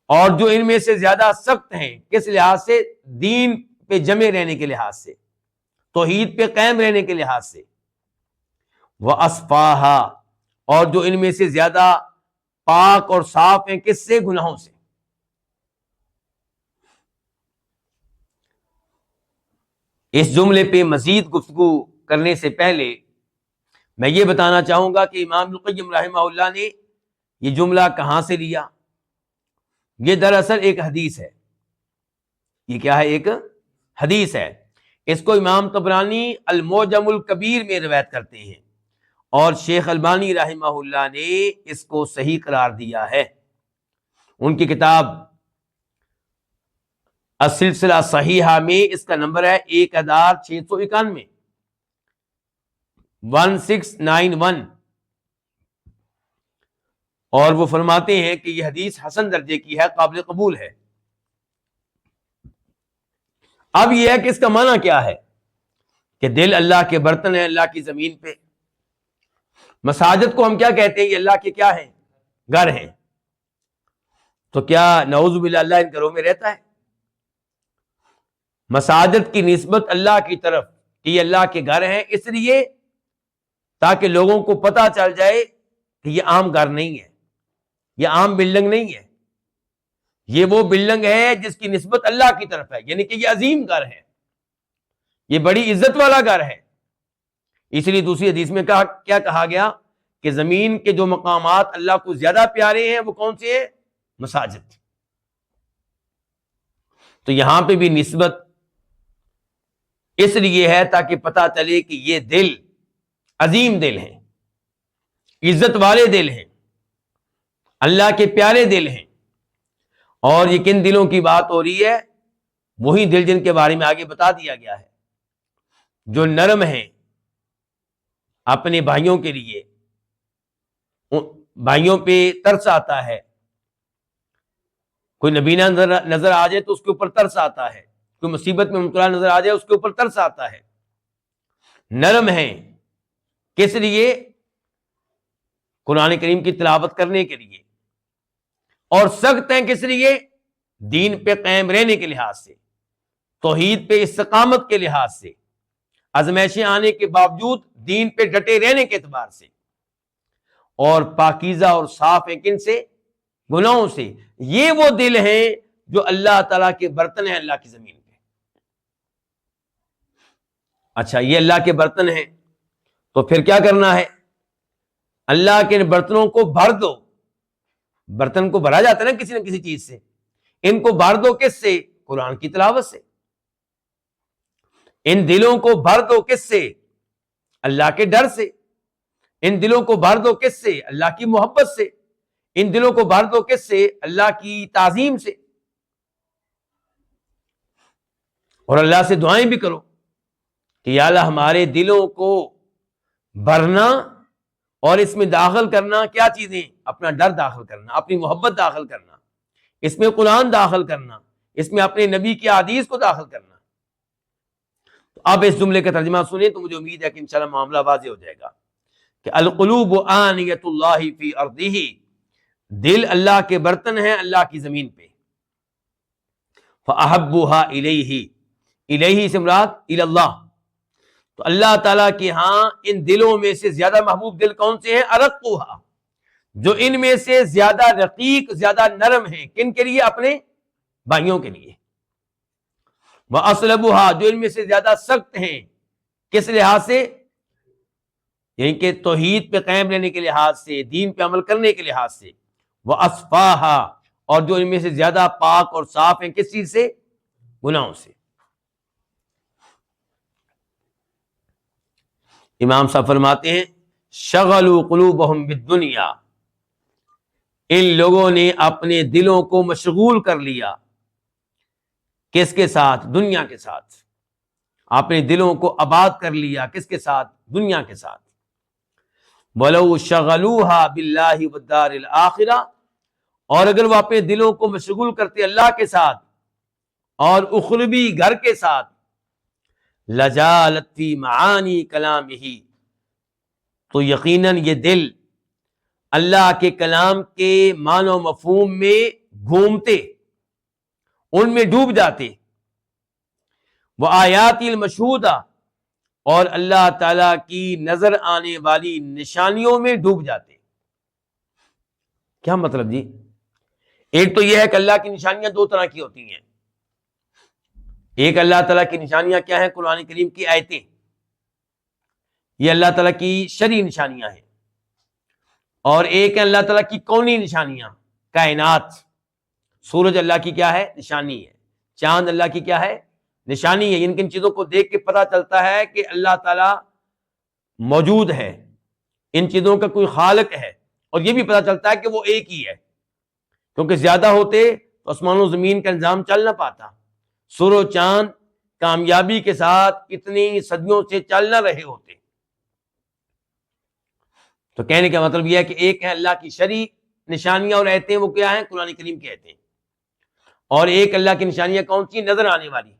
اور جو ان میں سے زیادہ سخت ہیں کس لحاظ سے؟ دین پہ جمے رہنے کے لحاظ سے، توحید پہ قائم رہنے کے لحاظ سے۔ وَأَصْفَاهَا، اور جو ان میں سے زیادہ پاک اور صاف ہیں کس سے؟ گناہوں سے۔ اس جملے پہ مزید گفتگو کرنے سے پہلے میں یہ بتانا چاہوں گا کہ امام ابن القیم رحمہ اللہ نے یہ جملہ کہاں سے لیا۔ یہ دراصل ایک حدیث ہے۔ یہ کیا ہے؟ ایک حدیث ہے۔ اس کو امام طبرانی المعجم الکبیر میں روایت کرتے ہیں، اور شیخ البانی رحمہ اللہ نے اس کو صحیح قرار دیا ہے۔ ان کی کتاب السلسلہ صحیحہ میں اس کا نمبر ہے 1691، 1691، اور وہ فرماتے ہیں کہ یہ حدیث حسن درجے کی ہے، قابل قبول ہے۔ اب یہ ہے کہ اس کا معنی کیا ہے کہ دل اللہ کے برتن ہے اللہ کی زمین پہ۔ مساجد کو ہم کیا کہتے ہیں؟ یہ اللہ کے کیا ہیں؟ گھر ہیں۔ تو کیا نعوذ باللہ اللہ ان گھروں میں رہتا ہے؟ مساجد کی نسبت اللہ کی طرف کہ یہ اللہ کے گھر ہیں، اس لیے تاکہ لوگوں کو پتہ چل جائے کہ یہ عام گھر نہیں ہے، یہ عام بلڈنگ نہیں ہے، یہ وہ بلڈنگ ہے جس کی نسبت اللہ کی طرف ہے، یعنی کہ یہ عظیم گھر ہے، یہ بڑی عزت والا گھر ہے۔ اس لیے دوسری حدیث میں کیا کہا گیا کہ زمین کے جو مقامات اللہ کو زیادہ پیارے ہیں وہ کون سے ہیں؟ مساجد۔ تو یہاں پہ بھی نسبت اس لیے ہے تاکہ پتہ چلے کہ یہ دل عظیم دل ہیں، عزت والے دل ہیں، اللہ کے پیارے دل ہیں۔ اور یہ کن دلوں کی بات ہو رہی ہے؟ وہی دل جن کے بارے میں آگے بتا دیا گیا ہے، جو نرم ہیں اپنے بھائیوں کے لیے، بھائیوں پہ ترس آتا ہے، کوئی نبینہ نظر آ جائے تو اس کے اوپر ترس آتا ہے، کوئی مصیبت میں مبتلا نظر آ جائے اس کے اوپر ترس آتا ہے۔ نرم ہیں کس لیے؟ قرآن کریم کی تلاوت کرنے کے لیے، اور سخت ہیں کس لیے؟ دین پہ قائم رہنے کے لحاظ سے، توحید پہ استقامت کے لحاظ سے، آزمائشیں آنے کے باوجود دین پہ ڈٹے رہنے کے اعتبار سے، اور پاکیزہ اور صاف ہیں کن سے؟ گناہوں سے۔ یہ وہ دل ہیں جو اللہ تعالیٰ کے برتن ہیں اللہ کی زمین پہ۔ اچھا، یہ اللہ کے برتن ہیں تو پھر کیا کرنا ہے؟ اللہ کے برتنوں کو بھر دو۔ برتن کو بھرا جاتا ہے نا کسی نہ کسی چیز سے، ان کو بھر دو کس سے؟ قرآن کی تلاوت سے۔ ان دلوں کو بھر دو کس سے؟ اللہ کے ڈر سے۔ ان دلوں کو بھر دو کس سے؟ اللہ کی محبت سے۔ ان دلوں کو بھر دو کس سے؟ اللہ کی تعظیم سے۔ اور اللہ سے دعائیں بھی کرو کہ یا اللہ ہمارے دلوں کو بھرنا اور اس میں داخل کرنا کیا چیزیں؟ اپنا ڈر داخل کرنا، اپنی محبت داخل کرنا، اس میں قرآن داخل کرنا، اس میں اپنے نبی کی احادیث کو داخل کرنا۔ تو اب اس جملے کا ترجمہ سنیں تو مجھے امید ہے کہ انشاءاللہ معاملہ واضح ہو جائے گا کہ القلوب آنیۃ اللہ فی ارضہ، دل اللہ کے برتن ہیں اللہ کی زمین پہ. فَأَحَبُّهَا إِلَيْهِ، الیہ سے مراد الی اللہ. تو اللہ تعالیٰ کے ہاں ان دلوں میں سے زیادہ محبوب دل کون سے ہیں؟ ارقها، جو ان میں سے زیادہ رقیق، زیادہ نرم ہیں. کن کے لیے؟ اپنے بھائیوں کے لیے. وَأَصْلَبُهَا، جو ان میں سے زیادہ سخت ہیں. کس لحاظ سے؟ یعنی کہ توحید پہ قائم رہنے کے لحاظ سے، دین پہ عمل کرنے کے لحاظ سے. وَأَصْفَاهَا، اور جو ان میں سے زیادہ پاک اور صاف ہیں. کس چیز سے؟ گناہوں سے. امام صاحب فرماتے ہیں شغلوا قلوبہم بالدنیا، ان لوگوں نے اپنے دلوں کو مشغول کر لیا. کس کے ساتھ؟ دنیا کے ساتھ. اپنے دلوں کو آباد کر لیا. کس کے ساتھ؟ دنیا کے ساتھ. وَلَوْ شَغَلُوهَا بِاللَّهِ وَالدَّارِ الْآخِرَةِ، اور اگر وہ اپنے دلوں کو مشغول کرتے اللہ کے ساتھ اور اخروی گھر کے ساتھ، لَجَالَتْ فِي مَعَانِي كَلَامِهِ، تو یقیناً یہ دل اللہ کے کلام کے معنی و مفہوم میں گھومتے، ان میں ڈوب جاتے. وَآيَاتِ الْمَشْهُودَةِ، اور اللہ تعالیٰ کی نظر آنے والی نشانیوں میں ڈوب جاتے. کیا مطلب جی؟ ایک تو یہ ہے کہ اللہ کی نشانیاں دو طرح کی ہوتی ہیں. ایک اللہ تعالیٰ کی نشانیاں کیا ہیں؟ قرآن کریم کی آیتیں، یہ اللہ تعالیٰ کی شرعی نشانیاں ہیں. اور ایک ہے اللہ تعالیٰ کی کونی نشانیاں، کائنات. سورج اللہ کی کیا ہے؟ نشانی ہے. چاند اللہ کی کیا ہے؟ نشانی ہے. ان کن چیزوں کو دیکھ کے پتہ چلتا ہے کہ اللہ تعالیٰ موجود ہے، ان چیزوں کا کوئی خالق ہے. اور یہ بھی پتہ چلتا ہے کہ وہ ایک ہی ہے، کیونکہ زیادہ ہوتے تو آسمان و زمین کا نظام چل نہ پاتا. سورج و چاند کامیابی کے ساتھ اتنی صدیوں سے چل نہ رہے ہوتے. تو کہنے کا مطلب یہ ہے کہ ایک ہے اللہ کی شرعی نشانیاں اور آیتیں، وہ کیا ہیں؟ قرآن کریم کی آیتیں. اور ایک اللہ کی نشانیاں کون سی؟ نظر آنے والی،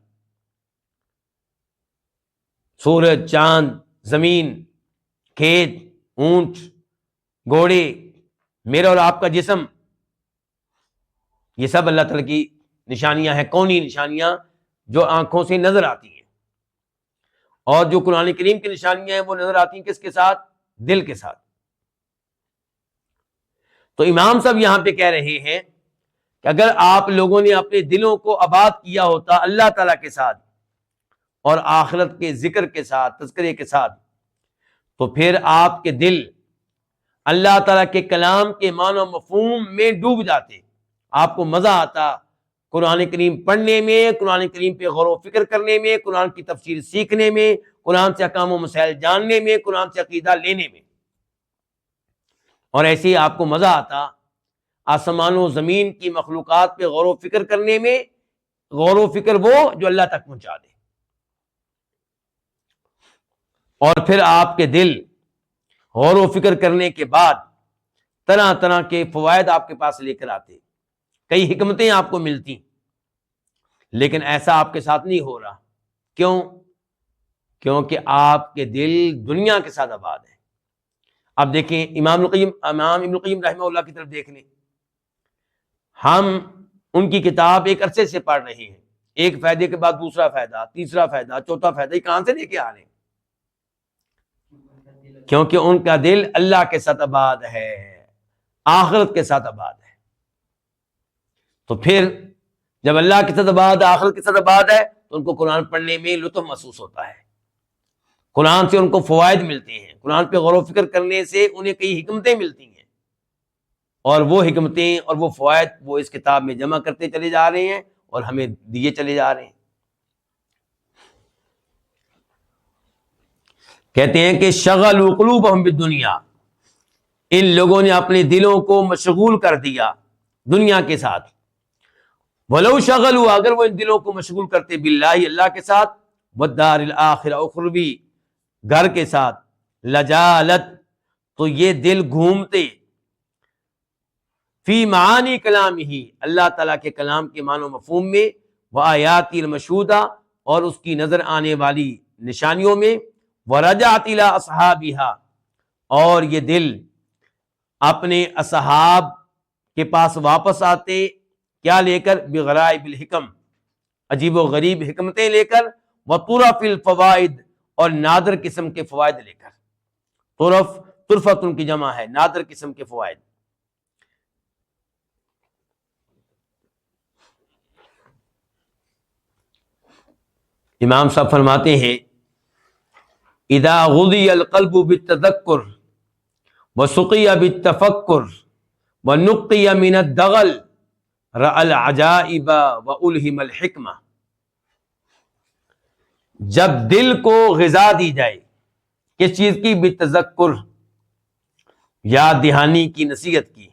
سورج، چاند، زمین، کھیت، اونٹ، گھوڑے، میرا اور آپ کا جسم، یہ سب اللہ تعالیٰ کی نشانیاں ہیں، کونی نشانیاں جو آنکھوں سے نظر آتی ہیں. اور جو قرآن کریم کی نشانیاں ہیں وہ نظر آتی ہیں کس کے ساتھ؟ دل کے ساتھ. تو امام صاحب یہاں پہ کہہ رہے ہیں کہ اگر آپ لوگوں نے اپنے دلوں کو آباد کیا ہوتا اللہ تعالیٰ کے ساتھ اور آخرت کے ذکر کے ساتھ، تذکرے کے ساتھ، تو پھر آپ کے دل اللہ تعالیٰ کے کلام کے معنی و مفہوم میں ڈوب جاتے. آپ کو مزہ آتا قرآن کریم پڑھنے میں، قرآن کریم پہ غور و فکر کرنے میں، قرآن کی تفسیر سیکھنے میں، قرآن سے احکام و مسائل جاننے میں، قرآن سے عقیدہ لینے میں. اور ایسے ہی آپ کو مزہ آتا آسمان و زمین کی مخلوقات پہ غور و فکر کرنے میں، غور و فکر وہ جو اللہ تک پہنچا دے. اور پھر آپ کے دل غور و فکر کرنے کے بعد طرح طرح کے فوائد آپ کے پاس لے کر آتے، کئی حکمتیں آپ کو ملتی. لیکن ایسا آپ کے ساتھ نہیں ہو رہا. کیوں؟ کیونکہ آپ کے دل دنیا کے ساتھ آباد ہے. اب دیکھیں امام ابن القیم رحمہ اللہ کی طرف دیکھ لیں. ہم ان کی کتاب ایک عرصے سے پڑھ رہے ہیں، ایک فائدے کے بعد دوسرا فائدہ، تیسرا فائدہ، چوتھا فائدہ. یہ کہاں سے لے کے آ رہے ہیں؟ کیونکہ ان کا دل اللہ کے ساتھ آباد ہے، آخرت کے ساتھ آباد ہے. تو پھر جب اللہ کے ساتھ آباد، آخرت کے ساتھ آباد ہے، تو ان کو قرآن پڑھنے میں لطف محسوس ہوتا ہے. قرآن سے ان کو فوائد ملتے ہیں، قرآن پہ غور و فکر کرنے سے انہیں کئی حکمتیں ملتی ہیں. اور وہ حکمتیں اور وہ فوائد وہ اس کتاب میں جمع کرتے چلے جا رہے ہیں اور ہمیں دیے چلے جا رہے ہیں. کہتے ہیں کہ شغلوا قلوبہم بالدنیا، ان لوگوں نے اپنے دلوں کو مشغول کر دیا دنیا کے ساتھ. ولو شغلوا، اگر وہ ان دلوں کو مشغول کرتے باللہ، اللہ کے ساتھ، والدار الآخرہ، اخروی گھر کے ساتھ، لجالت، تو یہ دل گھومتے، فی معانی کلامہ، اللہ تعالیٰ کے کلام کے معنی و مفہوم میں، وآیات المشہودہ، اور اس کی نظر آنے والی نشانیوں میں، ورجعت الی اصحابہا، اور یہ دل اپنے اصحاب کے پاس واپس آتے، کیا لے کر؟ بغرائب الحکم، عجیب و غریب حکمتیں لے کر، وطرف الفوائد، اور نادر قسم کے فوائد لے کر۔ طرف طرفت ان کی جمع ہے، نادر قسم کے فوائد۔ امام صاحب فرماتے ہیں اذا غذی القلب بالتذکر وسقی بالتفکر ونقی من الدغل رأى العجائب والہم الحکمہ، جب دل کو غذا دی جائے کس چیز کی؟ بالتذکر، یاد دہانی کی، نصیحت کی،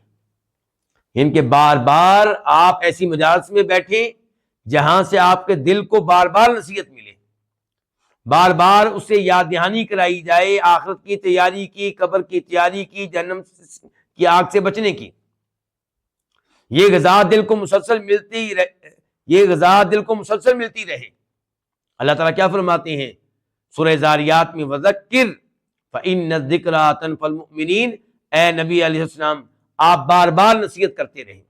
ان کے بار بار آپ ایسی مجالس میں بیٹھیں جہاں سے آپ کے دل کو بار بار نصیحت ملے، بار بار اسے یاد دہانی کرائی جائے آخرت کی تیاری کی، قبر کی تیاری کی، جہنم کی آگ سے بچنے کی۔ یہ غذا دل کو مسلسل ملتی رہے، یہ غذا دل کو مسلسل ملتی رہے۔ اللہ تعالیٰ کیا فرماتے ہیں سورہ زاریات میں؟ وذکر فإن الذکریٰ تنفع المؤمنین، اے نبی علیہ السلام آپ بار بار نصیحت کرتے رہیں،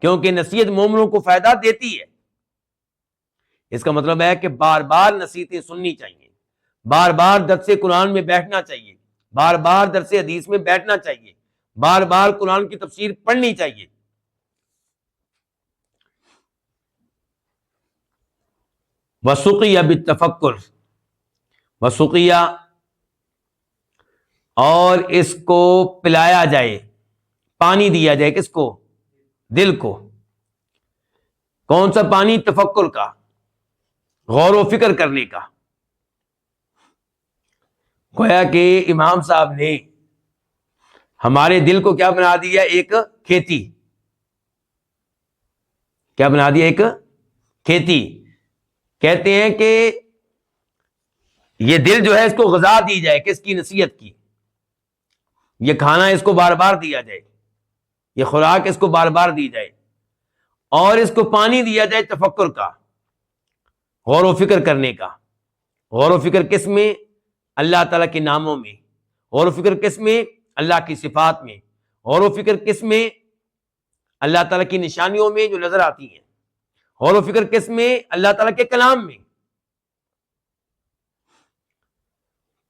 کیونکہ نصیحت مومنوں کو فائدہ دیتی ہے۔ اس کا مطلب ہے کہ بار بار نصیحتیں سننی چاہیے، بار بار درس قرآن میں بیٹھنا چاہیے، بار بار درس حدیث میں بیٹھنا چاہیے، بار بار قرآن کی تفسیر پڑھنی چاہیے۔ وسقیہ بالتفکر، وسقیہ، اور اس کو پلایا جائے، پانی دیا جائے، کس کو؟ دل کو۔ کون سا پانی؟ تفکر کا، غور و فکر کرنے کا۔ گویا کہ امام صاحب نے ہمارے دل کو کیا بنا دیا؟ ایک کھیتی۔ کیا بنا دیا؟ ایک کھیتی۔ کہتے ہیں کہ یہ دل جو ہے اس کو غذا دی جائے، کس کی؟ نصیحت کی۔ یہ کھانا اس کو بار بار دیا جائے، یہ خوراک اس کو بار بار دی جائے، اور اس کو پانی دیا جائے تفکر کا، غور و فکر کرنے کا۔ غور و فکر کس میں؟ اللہ تعالیٰ کے ناموں میں۔ غور و فکر کس میں؟ اللہ کی صفات میں۔ غور و فکر کس میں؟ اللہ تعالیٰ کی نشانیوں میں جو نظر آتی ہیں۔ غور و فکر کس میں؟ اللہ تعالیٰ کے کلام میں۔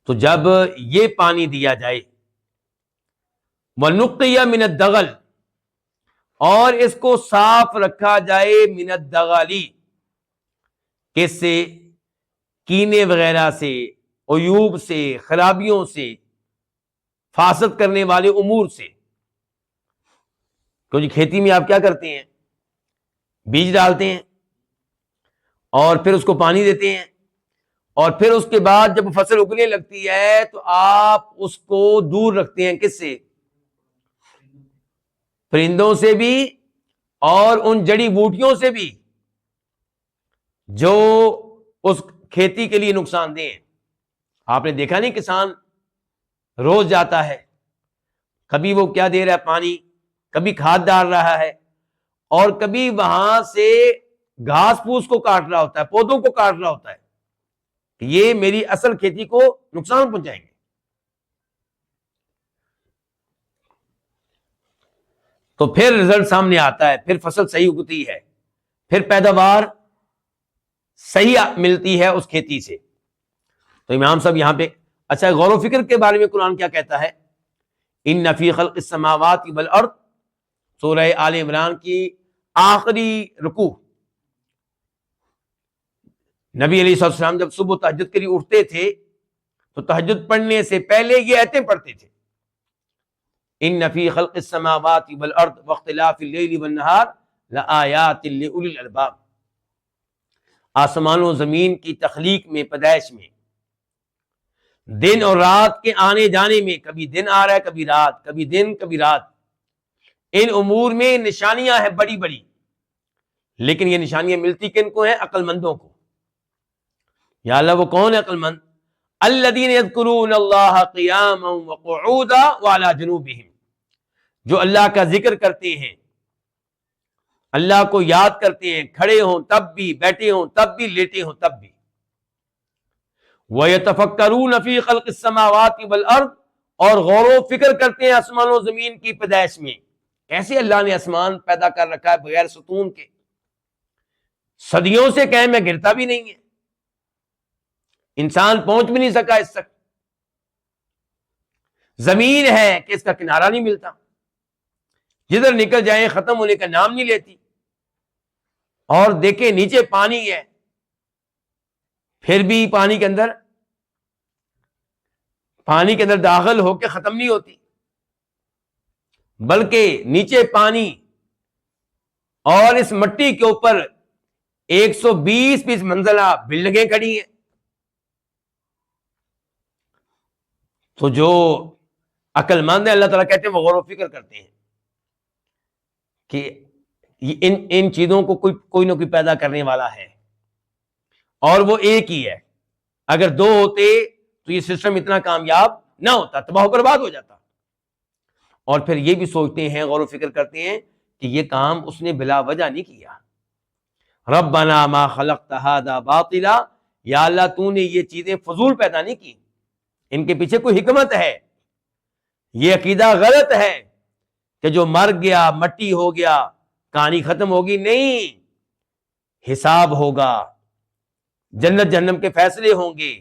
تو جب یہ پانی دیا جائے، وَنُقِّيَ مِنَ الدَّغَلِ، اور اس کو صاف رکھا جائے، من الدغلی، کس سے؟ کینے وغیرہ سے، عیوب سے، خرابیوں سے، فاسد کرنے والے امور سے۔ کیونکہ کھیتی میں آپ کیا کرتے ہیں؟ بیج ڈالتے ہیں اور پھر اس کو پانی دیتے ہیں، اور پھر اس کے بعد جب فصل اگنے لگتی ہے تو آپ اس کو دور رکھتے ہیں، کس سے؟ پرندوں سے بھی اور ان جڑی بوٹیوں سے بھی جو اس کھیتی کے لیے نقصان دہ ہیں۔ آپ نے دیکھا نہیں کسان روز جاتا ہے، کبھی وہ کیا دے رہا ہے؟ پانی، کبھی کھاد ڈال رہا ہے، اور کبھی وہاں سے گھاس پھوس کو کاٹ رہا ہوتا ہے، پودوں کو کاٹ رہا ہوتا ہے، یہ میری اصل کھیتی کو نقصان پہنچائیں گے۔ تو پھر رزلٹ سامنے آتا ہے، پھر فصل صحیح اگتی ہے، پھر پیداوار صحیح ملتی ہے اس کھیتی سے۔ تو امام صاحب یہاں پہ اچھا غور و فکر کے بارے میں قرآن کیا کہتا ہے؟ ان فی خلق السماوات والارض، سورہ آل عمران کی آخری رکوع۔ نبی علیہ السلام جب صبح تہجد کے لیے اٹھتے تھے تو تہجد پڑھنے سے پہلے یہ آیتیں پڑھتے تھے، ان فی خلق السماوات والارض واختلاف اللیل والنہار لآیات لأولی الالباب۔ آسمان و زمین کی تخلیق میں، پیدائش میں، دن اور رات کے آنے جانے میں، کبھی دن آ رہا ہے کبھی رات، کبھی دن کبھی رات، ان امور میں نشانیاں ہیں بڑی بڑی، لیکن یہ نشانیاں ملتی کن کو ہیں؟ عقل مندوں کو۔ یا اللہ وہ کون ہے عقل مند؟ الذین یذکرون اللہ قیاما وقعودا وعلی جنوبہم، جو اللہ کا ذکر کرتے ہیں، اللہ کو یاد کرتے ہیں، کھڑے ہوں تب بھی، بیٹھے ہوں تب بھی، لیٹے ہوں تب بھی۔ وَيَتَفَكَّرُونَ فِي خَلْقِ السَّمَاوَاتِ وَالْأَرْضِ، اور غور و فکر کرتے ہیں آسمان و زمین کی پیدائش میں، کیسے اللہ نے آسمان پیدا کر رکھا ہے بغیر ستون کے، صدیوں سے کہیں میں گرتا بھی نہیں ہے، انسان پہنچ بھی نہیں سکا اس تک، زمین ہے کہ اس کا کنارہ نہیں ملتا، جدھر نکل جائیں ختم ہونے کا نام نہیں لیتی، اور دیکھیں نیچے پانی ہے پھر بھی پانی کے اندر داخل ہو کے ختم نہیں ہوتی، بلکہ نیچے پانی اور اس مٹی کے اوپر 120 منزلہ بلڈنگیں کھڑی ہیں۔ تو جو عقل مند ہے اللہ تعالیٰ کہتے ہیں وہ غور و فکر کرتے ہیں کہ ان چیزوں کو کوئی نہ کوئی پیدا کرنے والا ہے، اور وہ ایک ہی ہے، اگر دو ہوتے تو یہ سسٹم اتنا کامیاب نہ ہوتا، تباہ و برباد ہو جاتا۔ اور پھر یہ بھی سوچتے ہیں، غور و فکر کرتے ہیں کہ یہ کام اس نے بلا وجہ نہیں کیا۔ ربنا ما خلقت ھذا باطلا، یا اللہ تو نے یہ چیزیں فضول پیدا نہیں کی، ان کے پیچھے کوئی حکمت ہے۔ یہ عقیدہ غلط ہے کہ جو مر گیا مٹی ہو گیا کہانی ختم ہوگی، نہیں، حساب ہوگا، جنت جہنم کے فیصلے ہوں گے،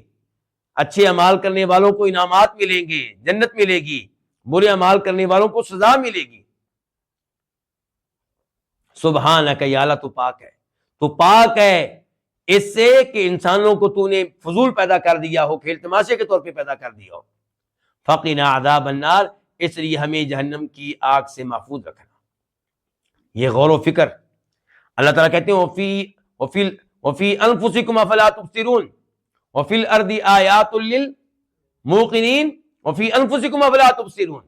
اچھے اعمال کرنے والوں کو انعامات ملیں گے، جنت ملے گی، برے اعمال کرنے والوں کو سزا ملے گی۔ سبحانک، یا اللہ تو پاک ہے، تو پاک ہے اس سے کہ انسانوں کو تو نے فضول پیدا کر دیا ہو، کھیل تماشے کے طور پہ پیدا کر دیا ہو۔ فقنا عذاب النار، اس لیے ہمیں جہنم کی آگ سے محفوظ رکھنا۔ یہ غور و فکر اللہ تعالیٰ کہتے ہیں وفی انفسکم افلا تبصرون وفی الارض آیات للموقنین وفی انفسکم افلا تبصرون،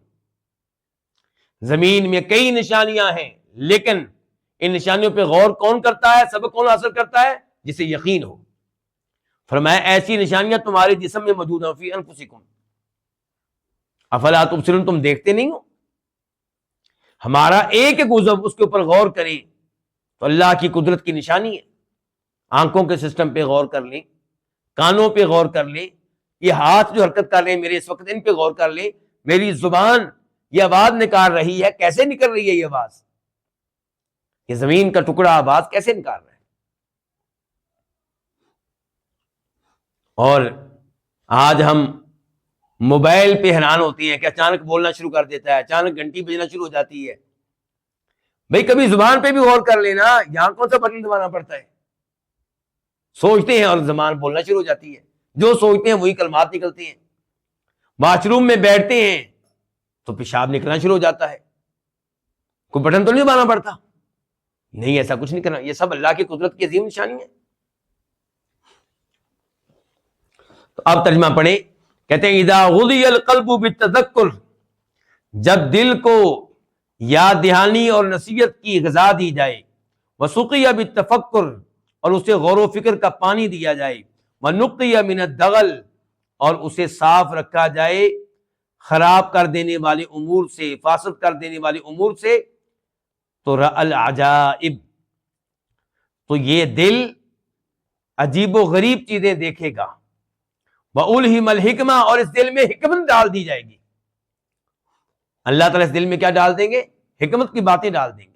زمین میں کئی نشانیاں ہیں، لیکن ان نشانیوں پہ غور کون کرتا ہے، سبق کون حاصل کرتا ہے؟ جسے یقین ہو۔ فرمایا ایسی نشانیاں تمہارے جسم میں موجود ہیں، فی انفسکم افلا تبصرون، تم دیکھتے نہیں ہو؟ ہمارا ایک عضو اس کے اوپر غور کریں تو اللہ کی قدرت کی نشانی ہے۔ آنکھوں کے سسٹم پہ غور کر لیں، کانوں پہ غور کر لیں، یہ ہاتھ جو حرکت کر رہے ہیں میرے اس وقت، ان پہ غور کر لیں، میری زبان یہ آواز نکال رہی ہے، کیسے نکل رہی ہے یہ آواز؟ یہ زمین کا ٹکڑا آواز کیسے نکال رہا ہے؟ اور آج ہم موبائل پہ حیران ہوتی ہیں کہ اچانک بولنا شروع کر دیتا ہے، اچانک گھنٹی بجنا شروع ہو جاتی ہے۔ بھئی کبھی زبان پہ بھی غور کر لینا، یہاں کون سا بٹن دبانا پڑتا ہے؟ سوچتے ہیں اور زبان بولنا شروع ہو جاتی ہے، جو سوچتے ہیں وہی کلمات نکلتے ہیں۔ واش روم میں بیٹھتے ہیں تو پیشاب نکلنا شروع ہو جاتا ہے، کوئی بٹن تو نہیں دبانا پڑتا؟ نہیں، ایسا کچھ نہیں کرنا، یہ سب اللہ کی قدرت کی عظیم نشانی ہے۔ تو اب ترجمہ پڑھیں، کہتے ہیں اذا غذی القلب بالتذکر، جب دل کو یاد دہانی اور نصیحت کی غذا دی جائے، وسقی بالتفکر، اور اسے غور و فکر کا پانی دیا جائے، ونقی من الدغل، اور اسے صاف رکھا جائے خراب کر دینے والے امور سے، فاسد کر دینے والے امور سے، تو العجائب، تو یہ دل عجیب و غریب چیزیں دیکھے گا۔ وَأُلْهِمَ الْحِکْمَةَ، اور اس دل میں حکمت ڈال دی جائے گی۔ اللہ تعالیٰ اس دل میں کیا ڈال دیں گے؟ حکمت کی باتیں ڈال دیں گے۔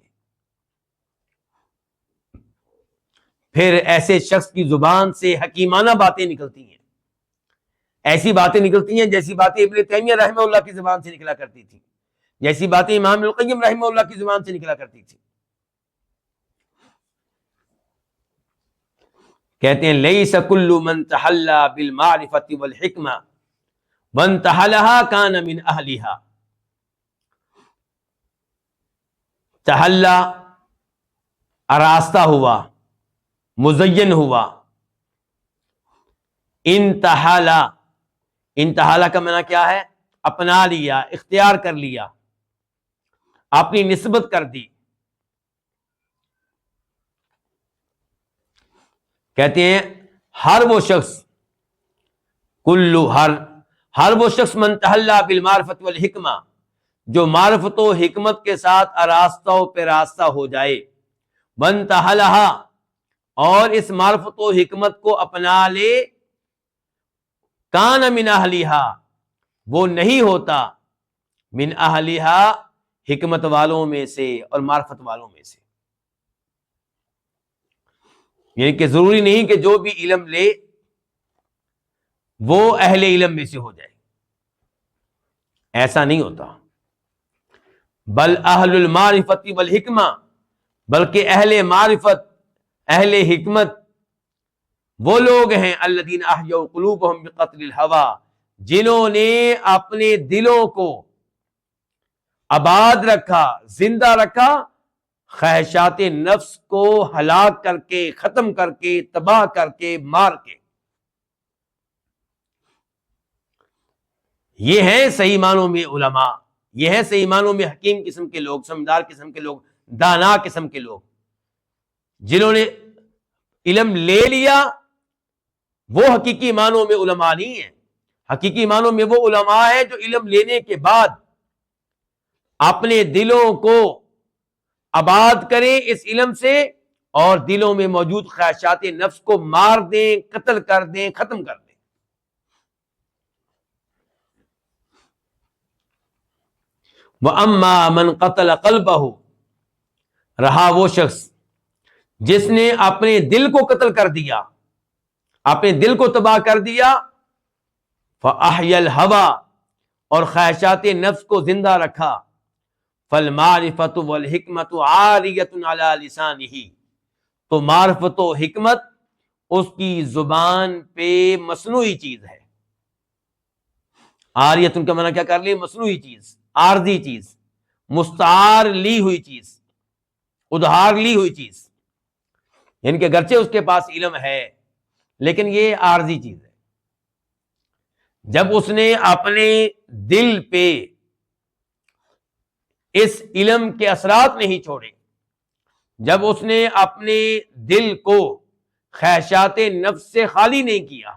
پھر ایسے شخص کی زبان سے حکیمانہ باتیں نکلتی ہیں، ایسی باتیں نکلتی ہیں جیسی باتیں ابن تیمیہ رحمہ اللہ کی زبان سے نکلا کرتی تھی، جیسی باتیں امام القیم رحمہ اللہ کی زبان سے نکلا کرتی تھی۔ کہتے ہیں لیس کل من تحلی بالمعرفۃ والحکمہ وانتحلها کان من اہلها۔ تحلی آراستہ ہوا، مزین ہوا، انتحلا، انتحلا کا معنی کیا ہے؟ اپنا لیا، اختیار کر لیا، اپنی نسبت کر دی۔ کہتے ہیں ہر وہ شخص، ہر وہ شخص من تحلی بالمعرفۃ والحکمہ، جو معرفت و حکمت کے ساتھ آراستہ و پیراستہ ہو جائے، وانتحلھا، اور اس معرفت و حکمت کو اپنا لے، کان من اہلیھا، وہ نہیں ہوتا من اہلیھا، حکمت والوں میں سے اور معرفت والوں میں سے. یعنی کہ ضروری نہیں کہ جو بھی علم لے وہ اہل علم میں سے ہو جائے، ایسا نہیں ہوتا. بل اہل المعرفت والحکمہ، بلکہ اہل معرفت، اہل حکمت وہ لوگ ہیں الذین احیوا قلوبہم بقتل الہوی، جنہوں نے اپنے دلوں کو آباد رکھا، زندہ رکھا، خواہشات نفس کو ہلاک کر کے، ختم کر کے، تباہ کر کے، مار کے. یہ ہیں صحیح معنوں میں علماء، یہ ہیں صحیح معنوں میں حکیم قسم کے لوگ، سمجھدار قسم کے لوگ، دانا قسم کے لوگ، جنہوں نے علم لے لیا. وہ حقیقی معنوں میں علماء نہیں ہیں. حقیقی معنوں میں وہ علماء ہیں جو علم لینے کے بعد اپنے دلوں کو آباد کریں اس علم سے، اور دلوں میں موجود خواہشات نفس کو مار دیں، قتل کر دیں، ختم کر دیں. وَأَمَّا مَنْ قَتَلَ قَلْبَهُ، رہا وہ شخص جس نے اپنے دل کو قتل کر دیا، اپنے دل کو تباہ کر دیا. فَأَحْيَا الْهَوَى، اور خواہشات نفس کو زندہ رکھا. فَالْمَعْرِفَةُ وَالْحِكْمَةُ عَارِيَةٌ عَلَى لِسَانِهِ، تو معرفت و حکمت اس کی زبان پہ مصنوعی چیز ہے. عاریتن کا معنی کیا کر لیں؟ مصنوعی چیز، عارضی چیز، مستعار لی ہوئی چیز، ادھار لی ہوئی چیز. یعنی کہ گرچہ اس کے پاس علم ہے لیکن یہ عارضی چیز ہے. جب اس نے اپنے دل پہ اس علم کے اثرات نہیں چھوڑے، جب اس نے اپنے دل کو خواہشات نفس سے خالی نہیں کیا،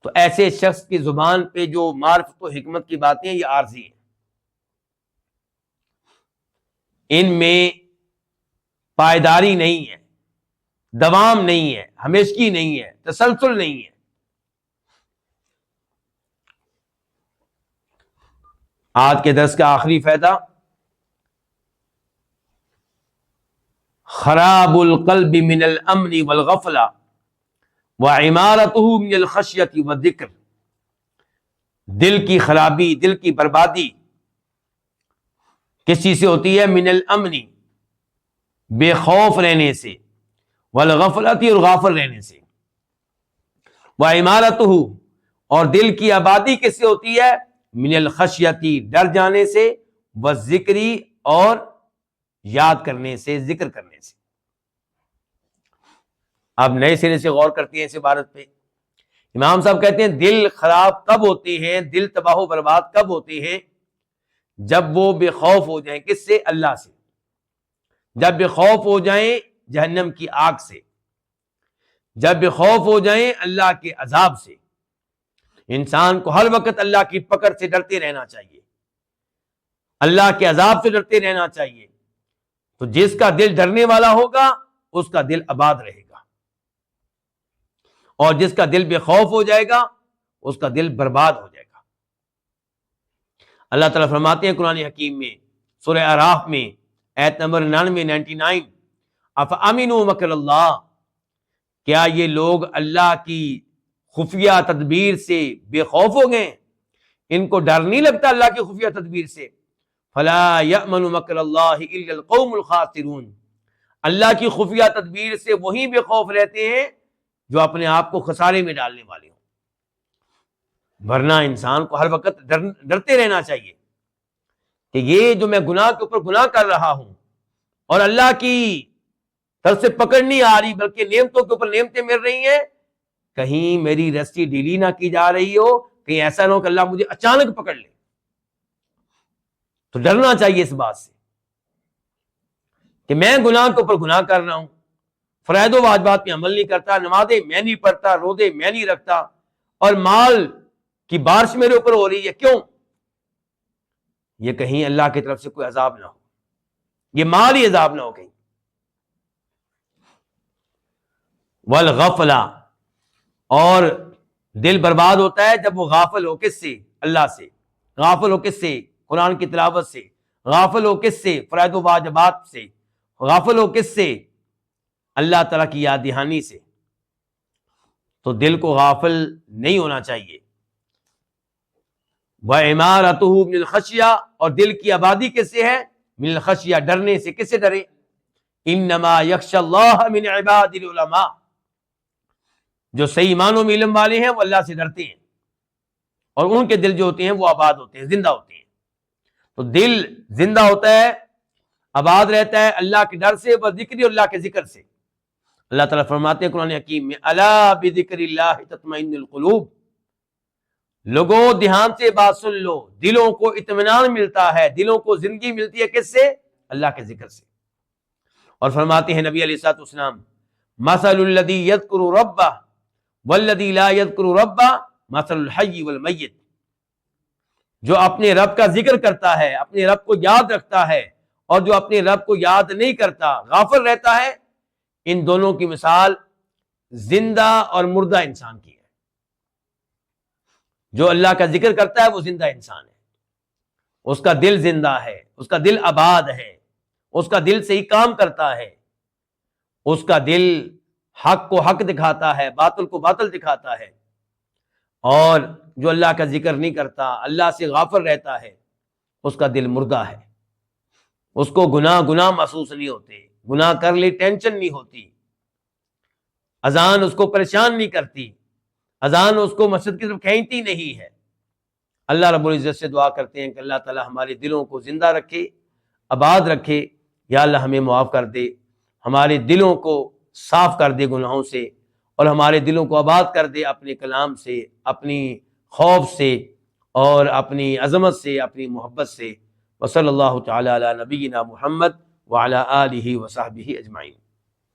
تو ایسے شخص کی زبان پہ جو معرفت و حکمت کی باتیں یہ عارضی ہیں. ان میں پائیداری نہیں ہے، دوام نہیں ہے، ہمیشگی نہیں ہے، تسلسل نہیں ہے. آج کے درس کا آخری فائدہ، خراب القلب من الامن والغفلہ وعمارته من الخشیۃ والذکر. دل کی خرابی، دل کی بربادی کس چیز سے ہوتی ہے؟ من الامن، بے خوف رہنے سے، والغفلۃ، اور غافل رہنے سے. وعمارته، اور دل کی آبادی کس سے ہوتی ہے؟ من الخشیۃ، ڈر جانے سے، والذکری، اور یاد کرنے سے، ذکر کرنے سے. اب نئے سرے سے غور کرتے ہیں اس عبارت پہ. امام صاحب کہتے ہیں دل خراب کب ہوتے ہیں، دل تباہ و برباد کب ہوتے ہیں؟ جب وہ بے خوف ہو جائیں. کس سے؟ اللہ سے. جب بے خوف ہو جائیں جہنم کی آگ سے، جب بے خوف ہو جائیں اللہ کے عذاب سے. انسان کو ہر وقت اللہ کی پکڑ سے ڈرتے رہنا چاہیے، اللہ کے عذاب سے ڈرتے رہنا چاہیے. تو جس کا دل ڈرنے والا ہوگا اس کا دل آباد رہے گا، اور جس کا دل بے خوف ہو جائے گا اس کا دل برباد ہو جائے گا. اللہ تعالیٰ فرماتے ہیں قرآن حکیم میں سورہ اعراف میں آیت نمبر 99 افامنوا مکر اللہ، کیا یہ لوگ اللہ کی خفیہ تدبیر سے بے خوف ہو گئے؟ ان کو ڈر نہیں لگتا اللہ کی خفیہ تدبیر سے؟ فلا یأمن مکر اللہ الا القوم الخاسرون، اللہ کی خفیہ تدبیر سے وہی بے خوف رہتے ہیں جو اپنے آپ کو خسارے میں ڈالنے والے ہوں. ورنہ انسان کو ہر وقت ڈرتے رہنا چاہیے کہ یہ جو میں گناہ کے اوپر گناہ کر رہا ہوں اور اللہ کی طرف سے پکڑ نہیں آ رہی بلکہ نعمتوں کے اوپر نعمتیں مل رہی ہیں، کہیں میری رسی ڈھیلی نہ کی جا رہی ہو، کہیں ایسا نہ ہو کہ اللہ مجھے اچانک پکڑ لے. تو ڈرنا چاہیے اس بات سے کہ میں گناہ کے اوپر گناہ کر رہا ہوں، فرائض و واجبات پہ عمل نہیں کرتا، نمازیں میں نہیں پڑھتا، روزے میں نہیں رکھتا، اور مال کی بارش میرے اوپر ہو رہی ہے. کیوں؟ یہ کہیں اللہ کی طرف سے کوئی عذاب نہ ہو، یہ مال ہی عذاب نہ ہو کہیں. والغفلہ، اور دل برباد ہوتا ہے جب وہ غافل ہو. کس سے؟ اللہ سے. غافل ہو کس سے؟ قرآن کی تلاوت سے، غافل ہو کس سے؟ فرائض و واجبات سے، غافل ہو کس سے؟ اللہ تعالیٰ کی یاد دہانی سے۔ تو دل کو غافل نہیں ہونا چاہیے۔ وَعِمَارَتُهُ مِنَ الْخَشْيَةِ، اور دل کی آبادی کس سے ہے؟ من الخشیہ، ڈرنے سے۔ کس سے ڈرے؟ انما یخشى اللہ من عباد العلماء، جو صحیح معنوں میں علم والے ہیں وہ اللہ سے ڈرتے ہیں، اور ان کے دل جو ہوتے ہیں وہ آباد ہوتے ہیں، زندہ ہوتے ہیں۔ تو دل زندہ ہوتا ہے، آباد رہتا ہے اللہ کے ڈر سے، وذکر، اللہ کے ذکر سے۔ اللہ تعالیٰ فرماتے ہیں قرآن حکیم میں، الا بذکر اللہ تطمئن القلوب، لوگوں دھیان سے بات سن لو، دلوں کو اطمینان ملتا ہے، دلوں کو زندگی ملتی ہے کس سے؟ اللہ کے ذکر سے۔ اور فرماتے ہیں نبی علیہ الصلوۃ والسلام، مثل الذی یذکر ربہ والذی لا یذکر ربہ مثل الحی والمیت، جو اپنے رب کا ذکر کرتا ہے، اپنے رب کو یاد رکھتا ہے، اور جو اپنے رب کو یاد نہیں کرتا، غافل رہتا ہے، ان دونوں کی مثال زندہ اور مردہ انسان کی ہے۔ جو اللہ کا ذکر کرتا ہے وہ زندہ انسان ہے، اس کا دل زندہ ہے، اس کا دل آباد ہے، اس کا دل صحیح کام کرتا ہے، اس کا دل حق کو حق دکھاتا ہے، باطل کو باطل دکھاتا ہے۔ اور جو اللہ کا ذکر نہیں کرتا، اللہ سے غافل رہتا ہے، اس کا دل مردہ ہے، اس کو گناہ محسوس نہیں ہوتے، گناہ کر لی ٹینشن نہیں ہوتی، اذان اس کو پریشان نہیں کرتی، اذان اس کو مسجد کی طرف کھینچتی نہیں ہے۔ اللہ رب العزت سے دعا کرتے ہیں کہ اللہ تعالی ہمارے دلوں کو زندہ رکھے، آباد رکھے۔ یا اللہ ہمیں معاف کر دے، ہمارے دلوں کو صاف کر دے گناہوں سے، اور ہمارے دلوں کو آباد کر دے اپنے کلام سے، اپنی خوف سے، اور اپنی عظمت سے، اپنی محبت سے۔ وصلی اللہ تعالی علی نبینا محمد وعلی آلہ وصحبہ اجمعین۔